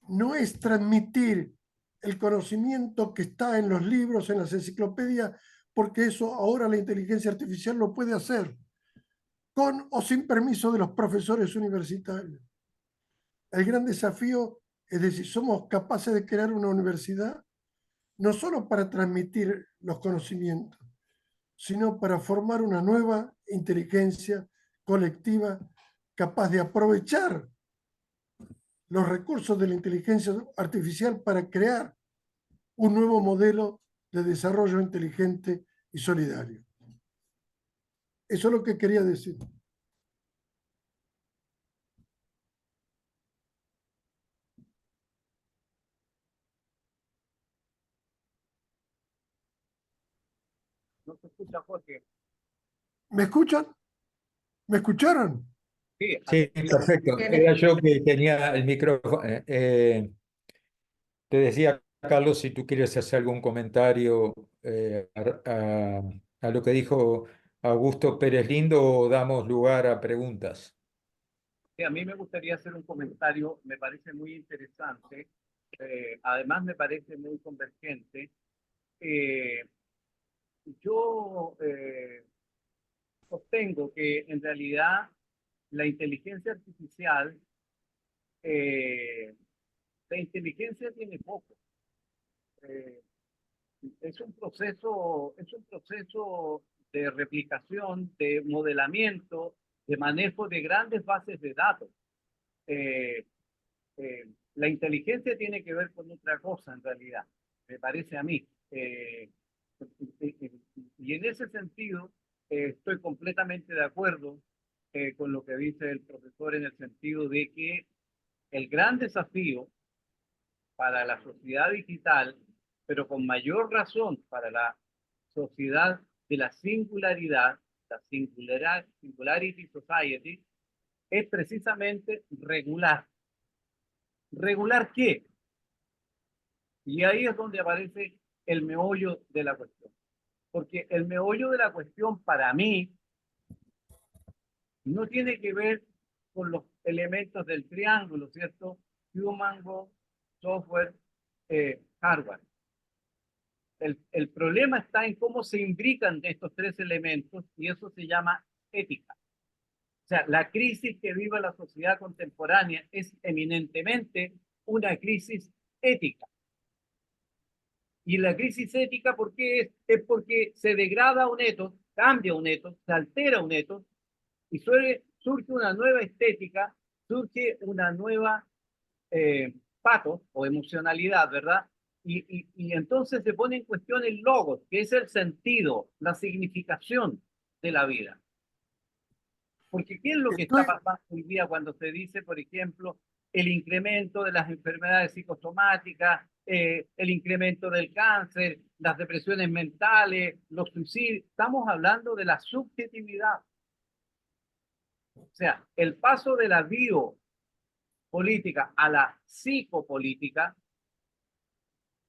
no es transmitir el conocimiento que está en los libros, en las enciclopedias, porque eso ahora la inteligencia artificial lo puede hacer, con o sin permiso de los profesores universitarios. El gran desafío es decir, somos capaces de crear una universidad no solo para transmitir los conocimientos, sino para formar una nueva inteligencia colectiva capaz de aprovechar los recursos de la inteligencia artificial para crear un nuevo modelo de desarrollo inteligente y solidario. Eso es lo que quería decir. No se escucha, Jorge. ¿Me escuchan? ¿Me escucharon? Sí, Sí, perfecto. Era yo que tenía el micrófono. Te decía, Carlos, si tú quieres hacer algún comentario a lo que dijo Augusto Pérez Lindo o damos lugar a preguntas. sí, a mí me gustaría hacer un comentario, me parece muy interesante, además me parece muy convergente. Eh, yo sostengo que en realidad la inteligencia artificial, la inteligencia tiene poco. Eh, es un proceso de replicación, de modelamiento, de manejo de grandes bases de datos. Eh, la inteligencia tiene que ver con otra cosa en realidad, me parece a mí. Y en ese sentido, estoy completamente de acuerdo con lo que dice el profesor en el sentido de que el gran desafío para la sociedad digital, pero con mayor razón para la sociedad de la singularidad, la Singularity Society, es precisamente regular. ¿Regular qué? Y ahí es donde aparece el meollo de la cuestión. Porque el meollo de la cuestión para mí no tiene que ver con los elementos del triángulo, ¿cierto? Human, software, hardware. El problema está en cómo se imbrican estos tres elementos y eso se llama ética. O sea, la crisis que vive la sociedad contemporánea es eminentemente una crisis ética. Y la crisis ética, ¿por qué es? Es porque se degrada un etos, cambia un etos, se altera un etos y surge una nueva estética, surge una nueva patos o emocionalidad, ¿verdad? Y entonces se pone en cuestión el logos, que es el sentido, la significación de la vida. Porque ¿qué es lo que está Estoy, pasando hoy día cuando se dice, por ejemplo, el incremento de las enfermedades psicosomáticas, el incremento del cáncer, las depresiones mentales, los suicidios? Estamos hablando de la subjetividad. O sea, el paso de la biopolítica a la psicopolítica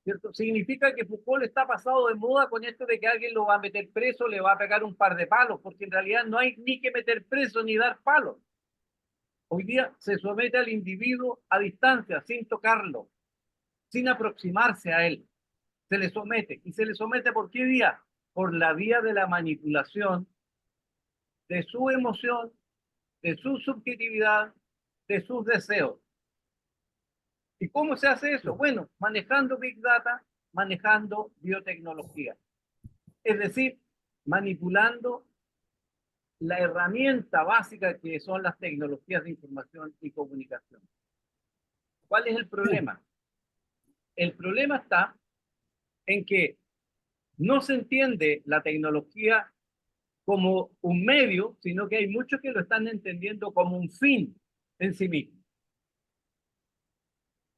¿cierto? Significa que Foucault está pasado de moda con esto de que alguien lo va a meter preso, le va a pegar un par de palos, porque en realidad no hay ni que meter preso ni dar palos. Hoy día se somete al individuo a distancia, sin tocarlo, sin aproximarse a él. Se le somete. ¿Y se le somete por qué vía? Por la vía de la manipulación de su emoción, de su subjetividad, de sus deseos. ¿Y cómo se hace eso? Bueno, manejando Big Data, manejando biotecnología. Es decir, manipulando la herramienta básica que son las tecnologías de información y comunicación. ¿Cuál es el problema? El problema está en que no se entiende la tecnología como un medio, sino que hay muchos que lo están entendiendo como un fin en sí mismo.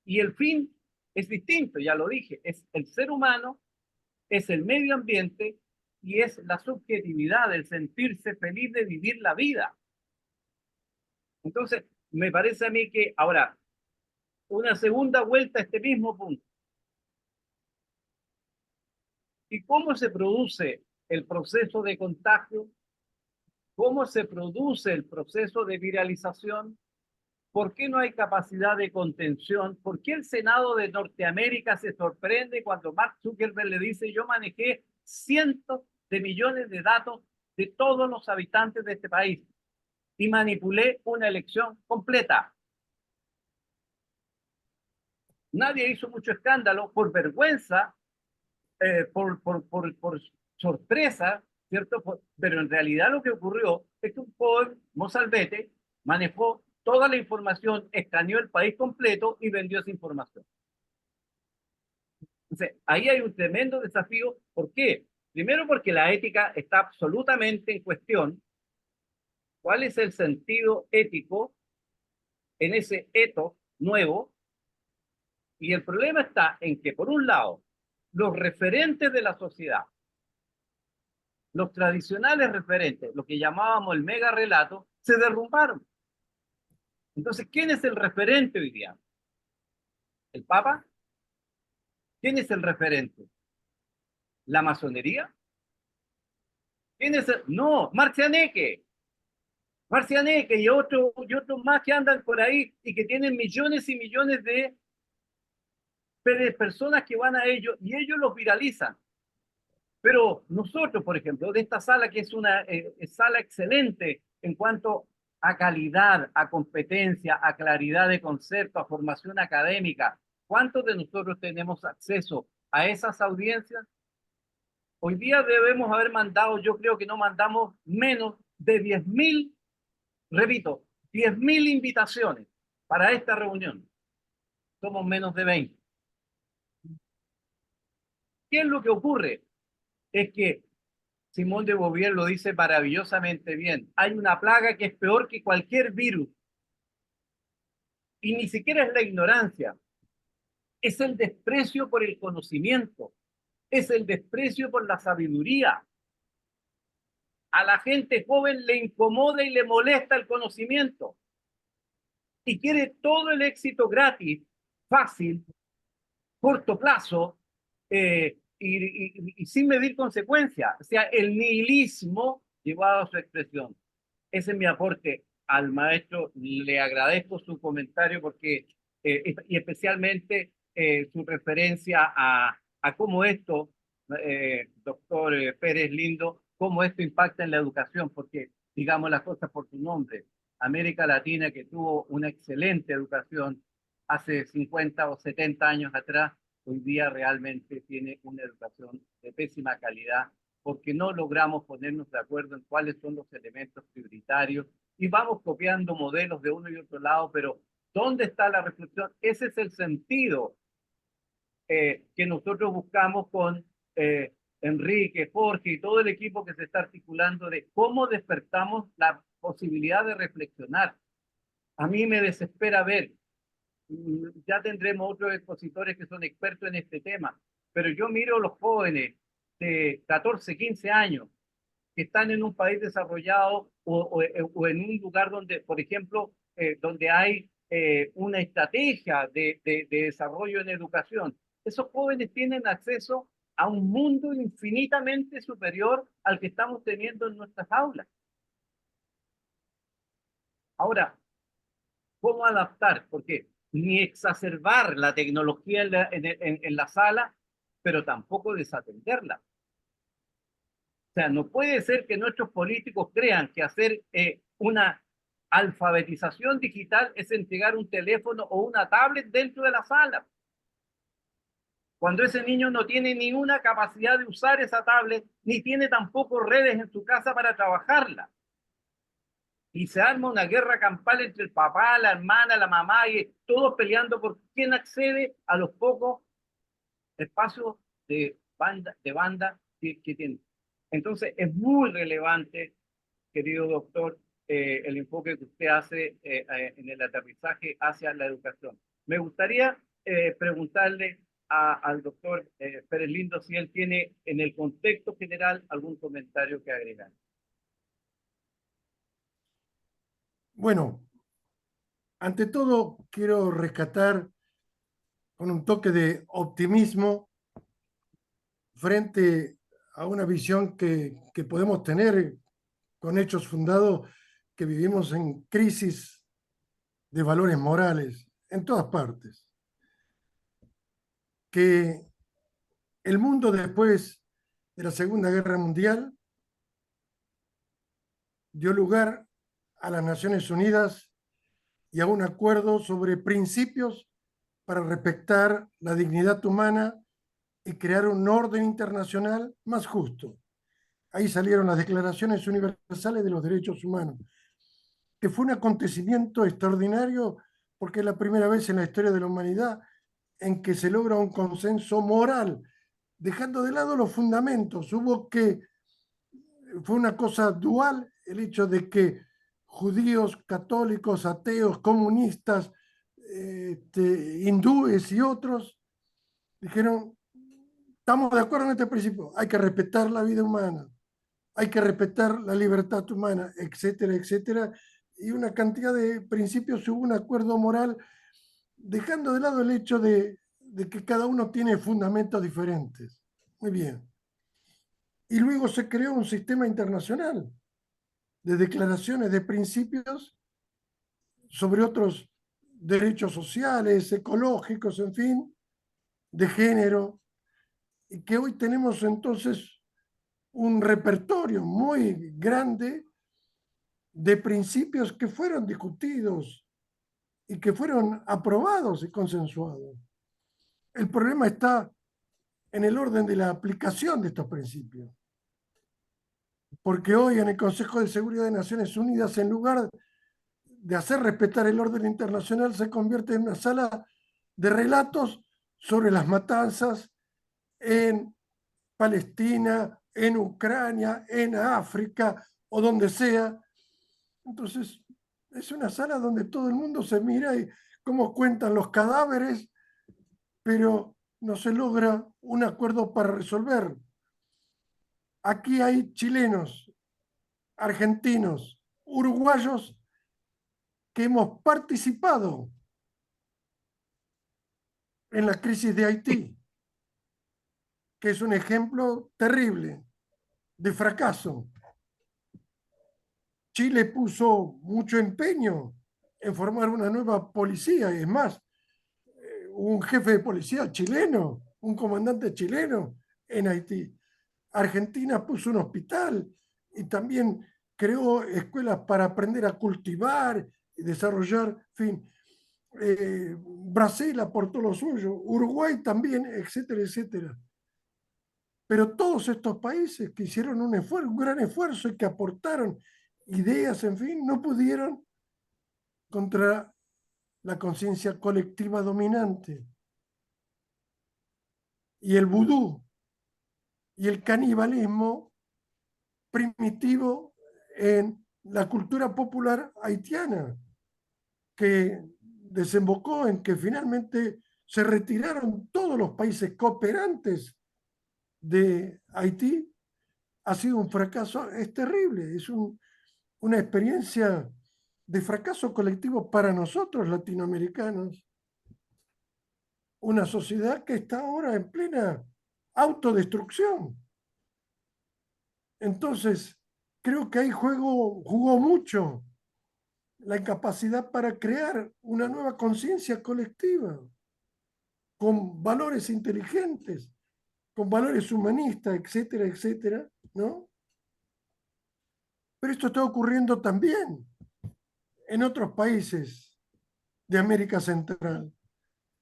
Y el fin es distinto, ya lo dije, es el ser humano, es el medio ambiente y es la subjetividad, el sentirse feliz de vivir la vida. Entonces, me parece a mí que ahora, una segunda vuelta a este mismo punto. ¿Y cómo se produce el proceso de contagio? ¿Cómo se produce el proceso de viralización? ¿Por qué no hay capacidad de contención? ¿Por qué el Senado de Norteamérica se sorprende cuando Mark Zuckerberg le dice yo manejé cientos de millones de datos de todos los habitantes de este país y manipulé una elección completa? Nadie hizo mucho escándalo por vergüenza, por sorpresa, ¿cierto? Pero en realidad lo que ocurrió es que un joven mozalbete manejó toda la información, escaneó el país completo y vendió esa información. Entonces, ahí hay un tremendo desafío. ¿Por qué? Primero porque la ética está absolutamente en cuestión. ¿Cuál es el sentido ético en ese etos nuevo? Y el problema está en que, por un lado, los referentes de la sociedad, los tradicionales referentes, lo que llamábamos el mega relato, se derrumbaron. Entonces, ¿quién es el referente hoy día? ¿El Papa? ¿Quién es el referente? ¿La masonería? ¿Quién es el? No, Marcianeque. Marcianeque y otros más que andan por ahí y que tienen millones y millones de personas que van a ellos y ellos los viralizan. Pero nosotros, por ejemplo, de esta sala, que es una sala excelente en cuanto a calidad, a competencia, a claridad de concepto, a formación académica, ¿cuántos de nosotros tenemos acceso a esas audiencias? Hoy día debemos haber mandado, yo creo que no mandamos menos de 10.000, repito, 10.000 invitaciones para esta reunión. Somos menos de 20. ¿Qué es lo que ocurre? Es que Simón de Beauvoir lo dice maravillosamente bien. Hay una plaga que es peor que cualquier virus. Y ni siquiera es la ignorancia. Es el desprecio por el conocimiento. Es el desprecio por la sabiduría. A la gente joven le incomoda y le molesta el conocimiento. Y quiere todo el éxito gratis, fácil, corto plazo, y sin medir consecuencias. O sea, el nihilismo llevado a su expresión. Ese es mi aporte al maestro. Le agradezco su comentario porque, y especialmente su referencia a cómo esto, doctor Pérez Lindo, cómo esto impacta en la educación, porque digamos las cosas por su nombre. América Latina, que tuvo una excelente educación hace 50 o 70 años atrás, hoy día realmente tiene una educación de pésima calidad porque no logramos ponernos de acuerdo en cuáles son los elementos prioritarios y vamos copiando modelos de uno y otro lado, pero ¿dónde está la reflexión? Ese es el sentido que nosotros buscamos con Enrique, Jorge y todo el equipo que se está articulando de cómo despertamos la posibilidad de reflexionar. A mí me desespera ver, ya tendremos otros expositores que son expertos en este tema, pero yo miro a los jóvenes de 14, 15 años que están en un país desarrollado o en un lugar donde, por ejemplo, donde hay una estrategia de desarrollo en educación esos jóvenes tienen acceso a un mundo infinitamente superior al que estamos teniendo en nuestras aulas. Ahora, ¿cómo adaptar? Porque ni exacerbar la tecnología en la sala, pero tampoco desatenderla. O sea, no puede ser que nuestros políticos crean que hacer una alfabetización digital es entregar un teléfono o una tablet dentro de la sala. Cuando ese niño no tiene ninguna capacidad de usar esa tablet, ni tiene tampoco redes en su casa para trabajarla. Y se arma una guerra campal entre el papá, la hermana, la mamá, y todos peleando por quién accede a los pocos espacios de banda que tiene. Entonces, es muy relevante, querido doctor, el enfoque que usted hace en el aterrizaje hacia la educación. Me gustaría preguntarle al doctor Pérez Lindo si él tiene en el contexto general algún comentario que agregar. Bueno, ante todo quiero rescatar con un toque de optimismo frente a una visión que podemos tener con hechos fundados, que vivimos en crisis de valores morales en todas partes, que el mundo después de la Segunda Guerra Mundial dio lugar a las Naciones Unidas y a un acuerdo sobre principios para respetar la dignidad humana y crear un orden internacional más justo. Ahí salieron las Declaraciones Universales de los Derechos Humanos, que fue un acontecimiento extraordinario porque es la primera vez en la historia de la humanidad en que se logra un consenso moral, dejando de lado los fundamentos. Fue una cosa dual el hecho de que judíos, católicos, ateos, comunistas, hindúes y otros dijeron, estamos de acuerdo en este principio, hay que respetar la vida humana, hay que respetar la libertad humana, etcétera, etcétera, y una cantidad de principios, hubo un acuerdo moral, dejando de lado el hecho de que cada uno tiene fundamentos diferentes. Muy bien. Y luego se creó un sistema internacional de declaraciones de principios sobre otros derechos sociales, ecológicos, en fin, de género, y que hoy tenemos entonces un repertorio muy grande de principios que fueron discutidos y que fueron aprobados y consensuados. El problema está en el orden de la aplicación de estos principios. Porque hoy en el Consejo de Seguridad de Naciones Unidas, en lugar de hacer respetar el orden internacional, se convierte en una sala de relatos sobre las matanzas en Palestina, en Ucrania, en África o donde sea. Entonces, es una sala donde todo el mundo se mira y cómo cuentan los cadáveres, pero no se logra un acuerdo para resolver. Aquí hay chilenos, argentinos, uruguayos que hemos participado en la crisis de Haití, que es un ejemplo terrible de fracaso. Chile puso mucho empeño en formar una nueva policía, es más, un jefe de policía chileno, un comandante chileno en Haití. Argentina puso un hospital y también creó escuelas para aprender a cultivar y desarrollar, en fin. Brasil aportó lo suyo, Uruguay también, etcétera, etcétera. Pero todos estos países que hicieron un gran esfuerzo y que aportaron ideas, en fin, no pudieron contra la conciencia colectiva dominante. Y el vudú y el canibalismo primitivo en la cultura popular haitiana, que desembocó en que finalmente se retiraron todos los países cooperantes de Haití, ha sido un fracaso, es terrible, es una experiencia de fracaso colectivo para nosotros latinoamericanos, una sociedad que está ahora en plena autodestrucción. Entonces, creo que ahí jugó mucho la incapacidad para crear una nueva conciencia colectiva, con valores inteligentes, con valores humanistas, etcétera, etcétera, ¿no? Pero esto está ocurriendo también en otros países de América Central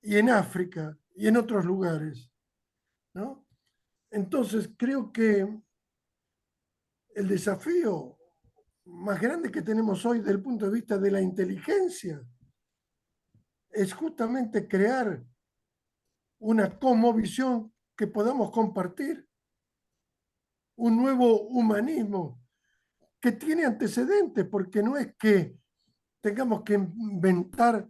y en África y en otros lugares, ¿no? Entonces, creo que el desafío más grande que tenemos hoy desde el punto de vista de la inteligencia es justamente crear una cosmovisión que podamos compartir, un nuevo humanismo que tiene antecedentes, porque no es que tengamos que inventar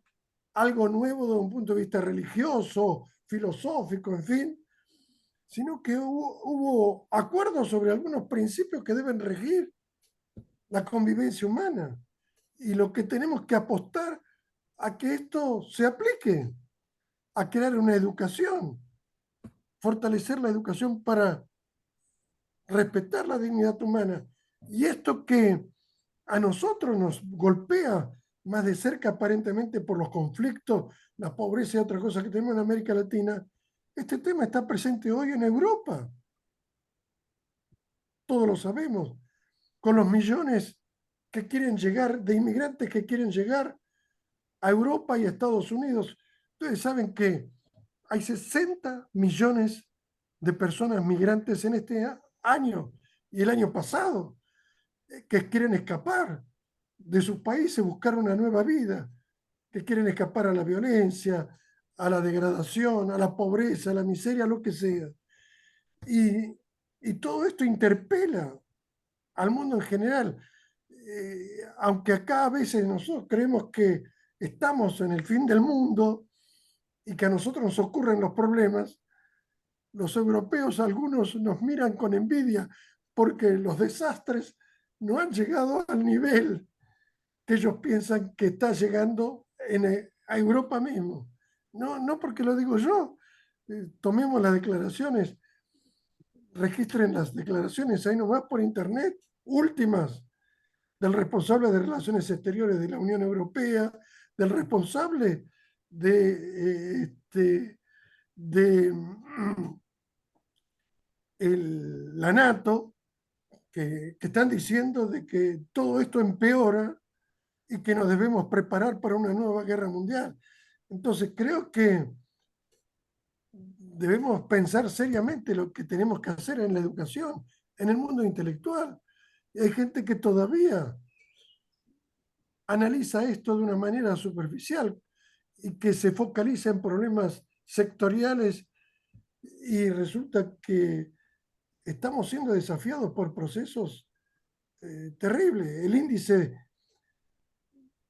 algo nuevo desde un punto de vista religioso, filosófico, en fin, sino que hubo acuerdos sobre algunos principios que deben regir la convivencia humana. Y lo que tenemos que apostar a que esto se aplique, a crear una educación, fortalecer la educación para respetar la dignidad humana. Y esto que a nosotros nos golpea más de cerca aparentemente por los conflictos, la pobreza y otras cosas que tenemos en América Latina, este tema está presente hoy en Europa. Todos lo sabemos, con los millones que quieren llegar, de inmigrantes que quieren llegar a Europa y a Estados Unidos. Ustedes saben que hay 60 millones de personas migrantes en este año y el año pasado que quieren escapar de sus países, buscar una nueva vida, que quieren escapar a la violencia, a la degradación, a la pobreza, a la miseria, lo que sea. Y, y todo esto interpela al mundo en general. Aunque acá a veces nosotros creemos que estamos en el fin del mundo y que a nosotros nos ocurren los problemas, los europeos algunos nos miran con envidia porque los desastres no han llegado al nivel que ellos piensan que está llegando a Europa mismo. No, no porque lo digo yo. Tomemos las declaraciones, registren las declaraciones ahí nomás por internet, últimas, del responsable de Relaciones Exteriores de la Unión Europea, del responsable de la NATO, que están diciendo de que todo esto empeora y que nos debemos preparar para una nueva guerra mundial. Entonces creo que debemos pensar seriamente lo que tenemos que hacer en la educación, en el mundo intelectual. Y hay gente que todavía analiza esto de una manera superficial y que se focaliza en problemas sectoriales y resulta que estamos siendo desafiados por procesos terribles. El índice,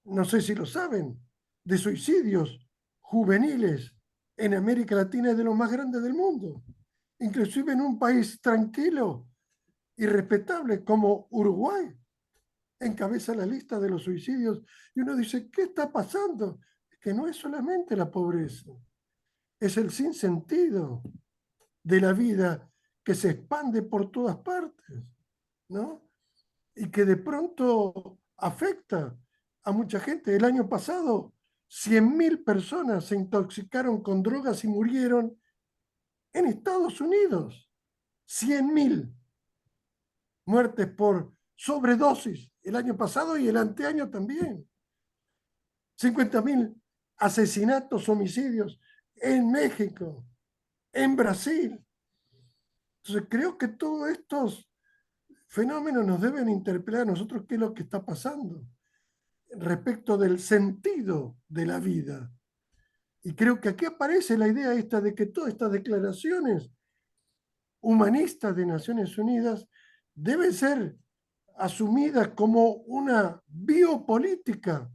no sé si lo saben, de suicidios juveniles en América Latina es de los más grandes del mundo. Inclusive en un país tranquilo y respetable como Uruguay, encabeza la lista de los suicidios. Y uno dice, ¿qué está pasando? Es que no es solamente la pobreza, es el sinsentido de la vida que se expande por todas partes, ¿no? Y que de pronto afecta a mucha gente. El año pasado, 100.000 personas se intoxicaron con drogas y murieron en Estados Unidos. 100.000 muertes por sobredosis el año pasado y el anteaño también. 50.000 asesinatos, homicidios en México, en Brasil. Entonces creo que todos estos fenómenos nos deben interpelar a nosotros qué es lo que está pasando respecto del sentido de la vida. Y creo que aquí aparece la idea esta de que todas estas declaraciones humanistas de Naciones Unidas deben ser asumidas como una biopolítica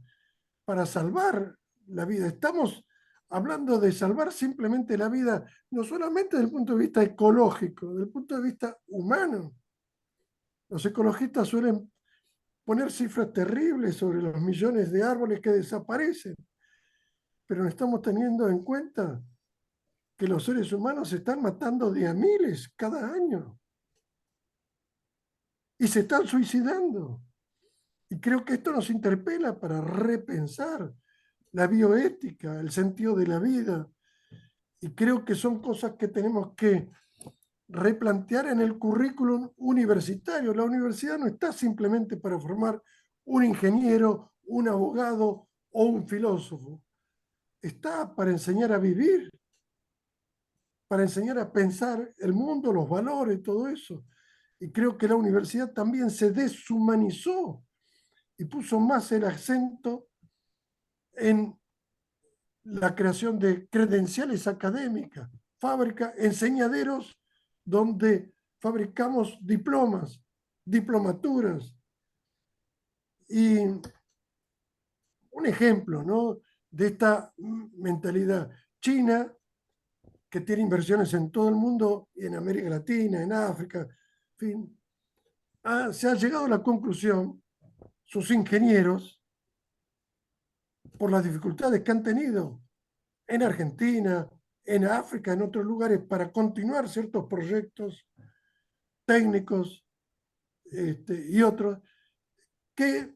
para salvar la vida. Estamos hablando de salvar simplemente la vida, no solamente desde el punto de vista ecológico, desde el punto de vista humano. Los ecologistas suelen poner cifras terribles sobre los millones de árboles que desaparecen, pero no estamos teniendo en cuenta que los seres humanos se están matando de a miles cada año y se están suicidando. Y creo que esto nos interpela para repensar la bioética, el sentido de la vida. Y creo que son cosas que tenemos que replantear en el currículum universitario. La universidad no está simplemente para formar un ingeniero, un abogado o un filósofo. Está para enseñar a vivir, para enseñar a pensar el mundo, los valores, todo eso. Y creo que la universidad también se deshumanizó y puso más el acento en la creación de credenciales académicas, fábrica, enseñaderos donde fabricamos diplomas, diplomaturas. Y un ejemplo, ¿no?, de esta mentalidad. China, que tiene inversiones en todo el mundo, y en América Latina, en África, en fin, se ha llegado a la conclusión, sus ingenieros, por las dificultades que han tenido en Argentina, en África, en otros lugares, para continuar ciertos proyectos técnicos y otros, que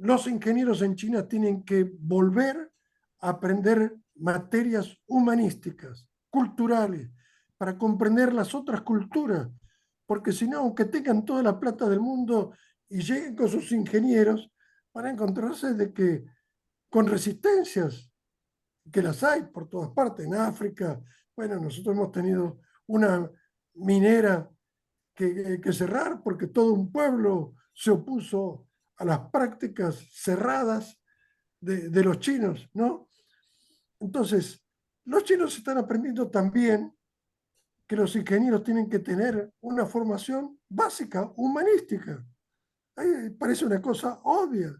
los ingenieros en China tienen que volver a aprender materias humanísticas, culturales, para comprender las otras culturas, porque si no, aunque tengan toda la plata del mundo y lleguen con sus ingenieros, van a encontrarse de que con resistencias, que las hay por todas partes, en África. Bueno, nosotros hemos tenido una minera que cerrar porque todo un pueblo se opuso a las prácticas cerradas de los chinos, ¿no? Entonces, los chinos están aprendiendo también que los ingenieros tienen que tener una formación básica, humanística. Ahí parece una cosa obvia,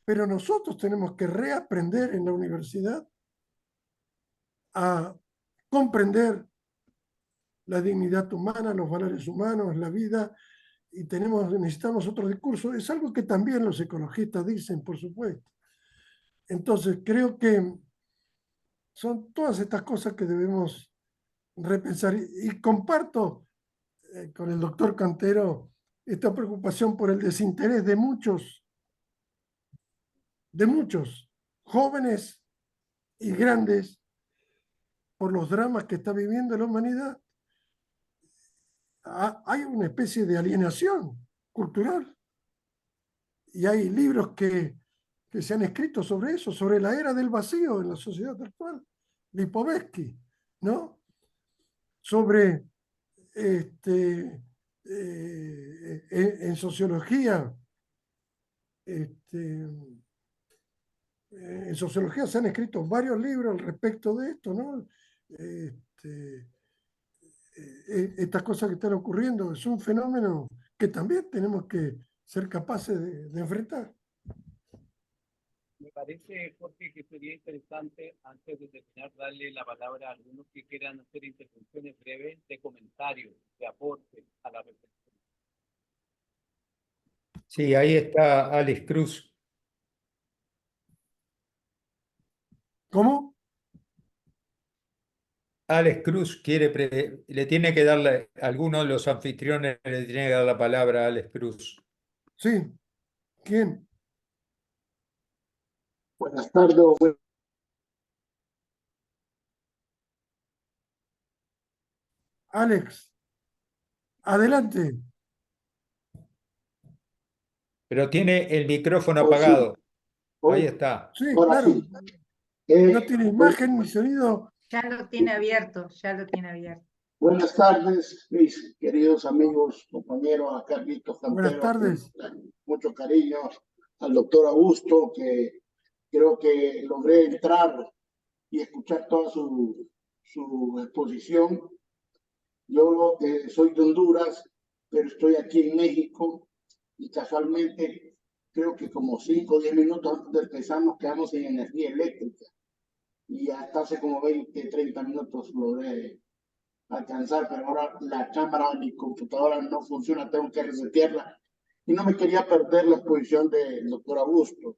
pero nosotros tenemos que reaprender en la universidad a comprender la dignidad humana, los valores humanos, la vida, y necesitamos otro discurso. Es algo que también los ecologistas dicen, por supuesto. Entonces, creo que son todas estas cosas que debemos repensar. Y comparto con el doctor Cantero esta preocupación por el desinterés de muchos jóvenes y grandes por los dramas que está viviendo la humanidad. Hay una especie de alienación cultural y hay libros que se han escrito sobre eso, sobre la era del vacío en la sociedad actual, Lipovetsky, ¿no? Sobre, en sociología, en sociología se han escrito varios libros al respecto de esto, ¿no? Estas cosas que están ocurriendo es un fenómeno que también tenemos que ser capaces de enfrentar. Me parece, Jorge, que sería interesante, antes de terminar, darle la palabra a algunos que quieran hacer intervenciones breves de comentarios, de aporte a la reflexión. Sí, ahí está Alex Cruz. ¿Cómo? Alex Cruz le tiene que darle, alguno de los anfitriones le tiene que dar la palabra a Alex Cruz. Sí. ¿Quién? Buenas tardes. Alex, adelante. Pero tiene el micrófono Oh, sí. apagado. Oh, Ahí está. Sí, ahora claro. sí. No tiene imagen ni sonido. Ya lo tiene abierto, ya lo tiene abierto. Buenas tardes, mis queridos amigos, compañeros, a Carlitos Buenas Cantero, tardes. con mucho cariño, al doctor Augusto, que creo que logré entrar y escuchar toda su exposición. Yo soy de Honduras, pero estoy aquí en México y casualmente creo que como 5 o 10 minutos antes de empezar nos quedamos sin energía eléctrica. Y hasta hace como 20, 30 minutos logré alcanzar, pero ahora la cámara de mi computadora no funciona, tengo que resetearla y no me quería perder la exposición del doctor Augusto.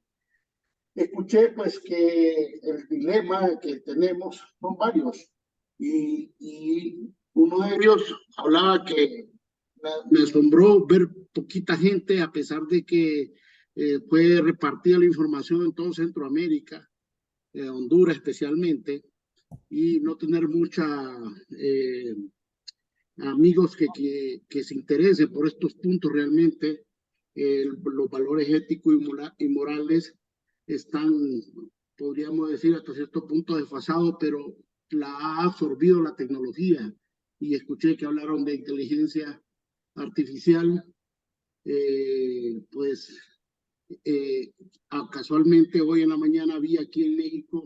Escuché pues que el dilema que tenemos son varios. y uno de ellos hablaba que me asombró ver poquita gente, a pesar de que fue repartida la información en todo Centroamérica, Honduras especialmente, y no tener mucha amigos que se interesen por estos puntos realmente. Los valores éticos y morales están, podríamos decir, hasta cierto punto desfasados, pero la ha absorbido la tecnología. Y escuché que hablaron de inteligencia artificial, pues eh, casualmente hoy en la mañana vi aquí en México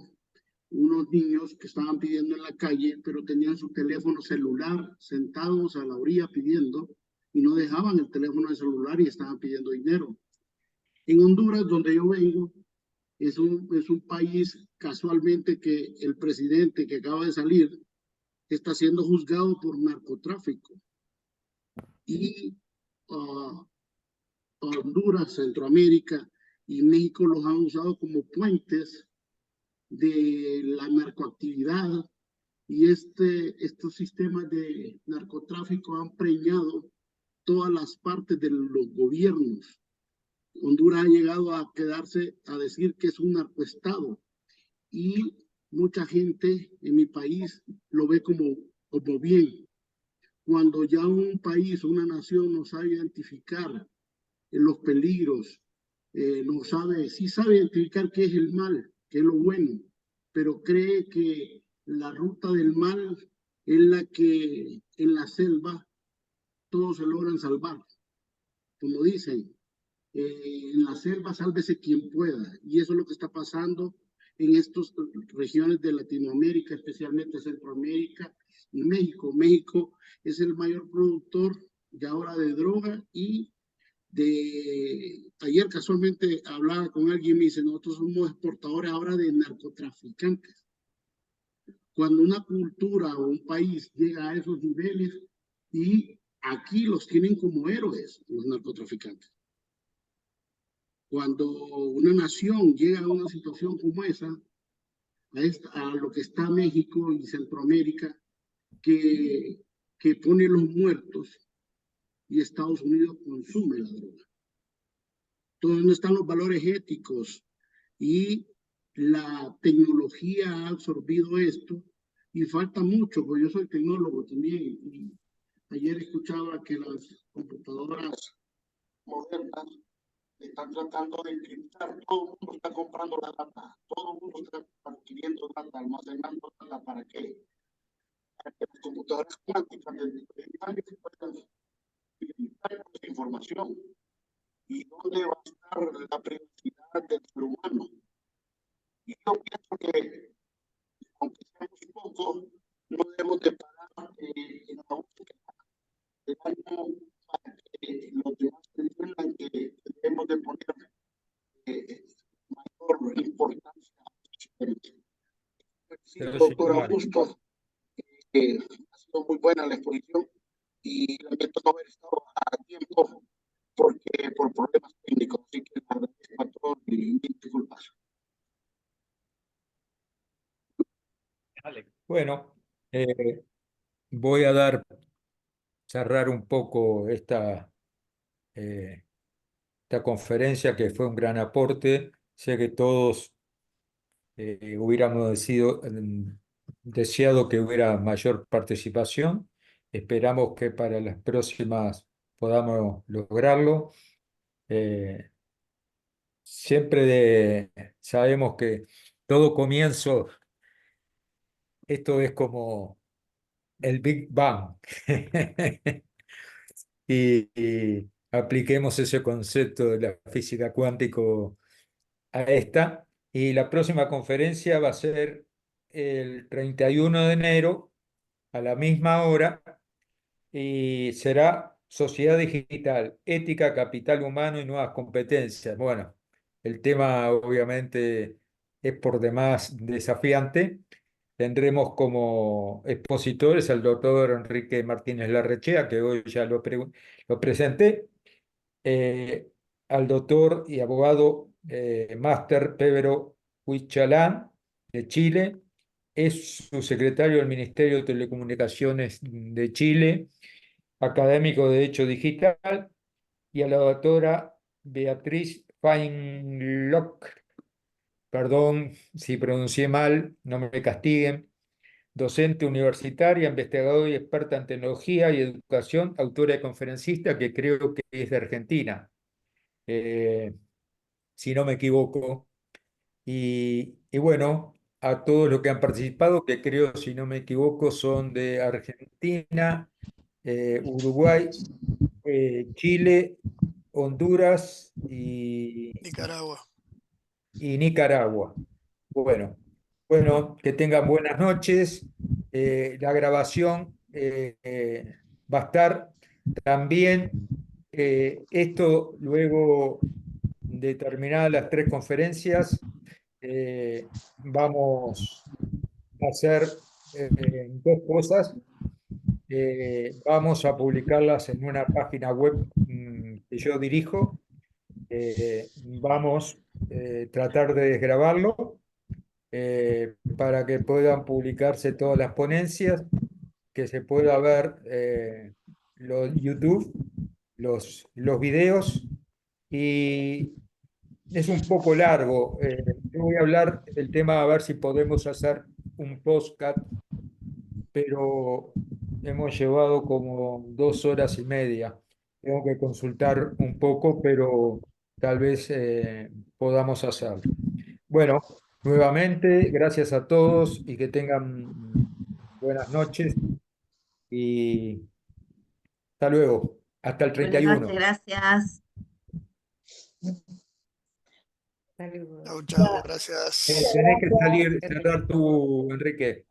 unos niños que estaban pidiendo en la calle, pero tenían su teléfono celular sentados a la orilla pidiendo y no dejaban el teléfono de celular y estaban pidiendo dinero. En Honduras, donde yo vengo, es un país casualmente que el presidente que acaba de salir está siendo juzgado por narcotráfico y uh, Honduras, Centroamérica y México los han usado como puentes de la narcoactividad y estos sistemas de narcotráfico han preñado todas las partes de los gobiernos. Honduras ha llegado a quedarse a decir que es un narcoestado y mucha gente en mi país lo ve como bien. Cuando ya un país o una nación no sabe identificar los peligros, no sabe, sí sabe identificar qué es el mal, qué es lo bueno, pero cree que la ruta del mal es la que en la selva todos se logran salvar. Como dicen, en la selva sálvese quien pueda. Y eso es lo que está pasando en estas regiones de Latinoamérica, especialmente Centroamérica y México. México es el mayor productor ya ahora de droga y ayer casualmente hablaba con alguien y me dice, nosotros somos exportadores ahora de narcotraficantes. Cuando una cultura o un país llega a esos niveles y aquí los tienen como héroes los narcotraficantes. Cuando una nación llega a una situación como esa, a lo que está México y Centroamérica, que pone los muertos y Estados Unidos consume la droga. ¿Dónde están los valores éticos? Y la tecnología ha absorbido esto y falta mucho, porque yo soy tecnólogo también. Y ayer escuchaba que las computadoras modernas están tratando de encriptar, todo el mundo está comprando la data, todo el mundo está adquiriendo data, almacenando data para que las computadoras cuánticas puedan utilizar esa información. ¿Y dónde va a estar la privacidad del ser humano? Y yo pienso que, aunque seamos pocos, no debemos de parar en la búsqueda de algo para que los demás entiendan que debemos de poner mayor importancia a este tema. Sí, Gracias, doctor Mario. Augusto, ha sido muy buena la exposición y lamento no haber estado a tiempo porque por problemas técnicos, así que agradezco a todos y disculpas. Bueno, voy a cerrar un poco esta conferencia que fue un gran aporte. Sé que todos hubiéramos deseado que hubiera mayor participación. Esperamos que para las próximas podamos lograrlo. Eh, sabemos que todo comienzo, esto es como el Big Bang. Y apliquemos ese concepto de la física cuántico a esta. Y la próxima conferencia va a ser el 31 de enero a la misma hora y será Sociedad Digital, Ética, Capital Humano y Nuevas Competencias. Bueno, el tema obviamente es por demás desafiante. Tendremos como expositores al doctor Enrique Martínez Larrechea, que hoy ya lo presenté, eh, al doctor y abogado Máster Pedro Huichalán de Chile, es subsecretario del Ministerio de Telecomunicaciones de Chile, académico de Derecho Digital, y a la doctora Beatriz Feinlock, perdón si pronuncié mal, no me castiguen, docente universitaria, investigadora y experta en tecnología y educación, autora y conferencista, que creo que es de Argentina, eh, si no me equivoco. Y bueno, a todos los que han participado, que creo, si no me equivoco, son de Argentina, Uruguay, Chile, Honduras Nicaragua. y Nicaragua. Bueno, bueno, que tengan buenas noches. La grabación va a estar también. Esto luego de terminadas las 3 conferencias, vamos a hacer 2 cosas. Vamos a publicarlas en una página web que yo dirijo. Vamos a tratar de desgrabarlo para que puedan publicarse todas las ponencias, que se pueda ver YouTube, los videos, y es un poco largo. Yo voy a hablar del tema, a ver si podemos hacer un podcast, pero hemos llevado como 2 horas y media. Tengo que consultar un poco, pero tal vez podamos hacerlo. Bueno, nuevamente, gracias a todos y que tengan buenas noches y hasta luego, hasta el Buenas noches, 31. gracias. Saludos. Chau, chau, gracias. Tenés que salir, cerrar tú, Enrique.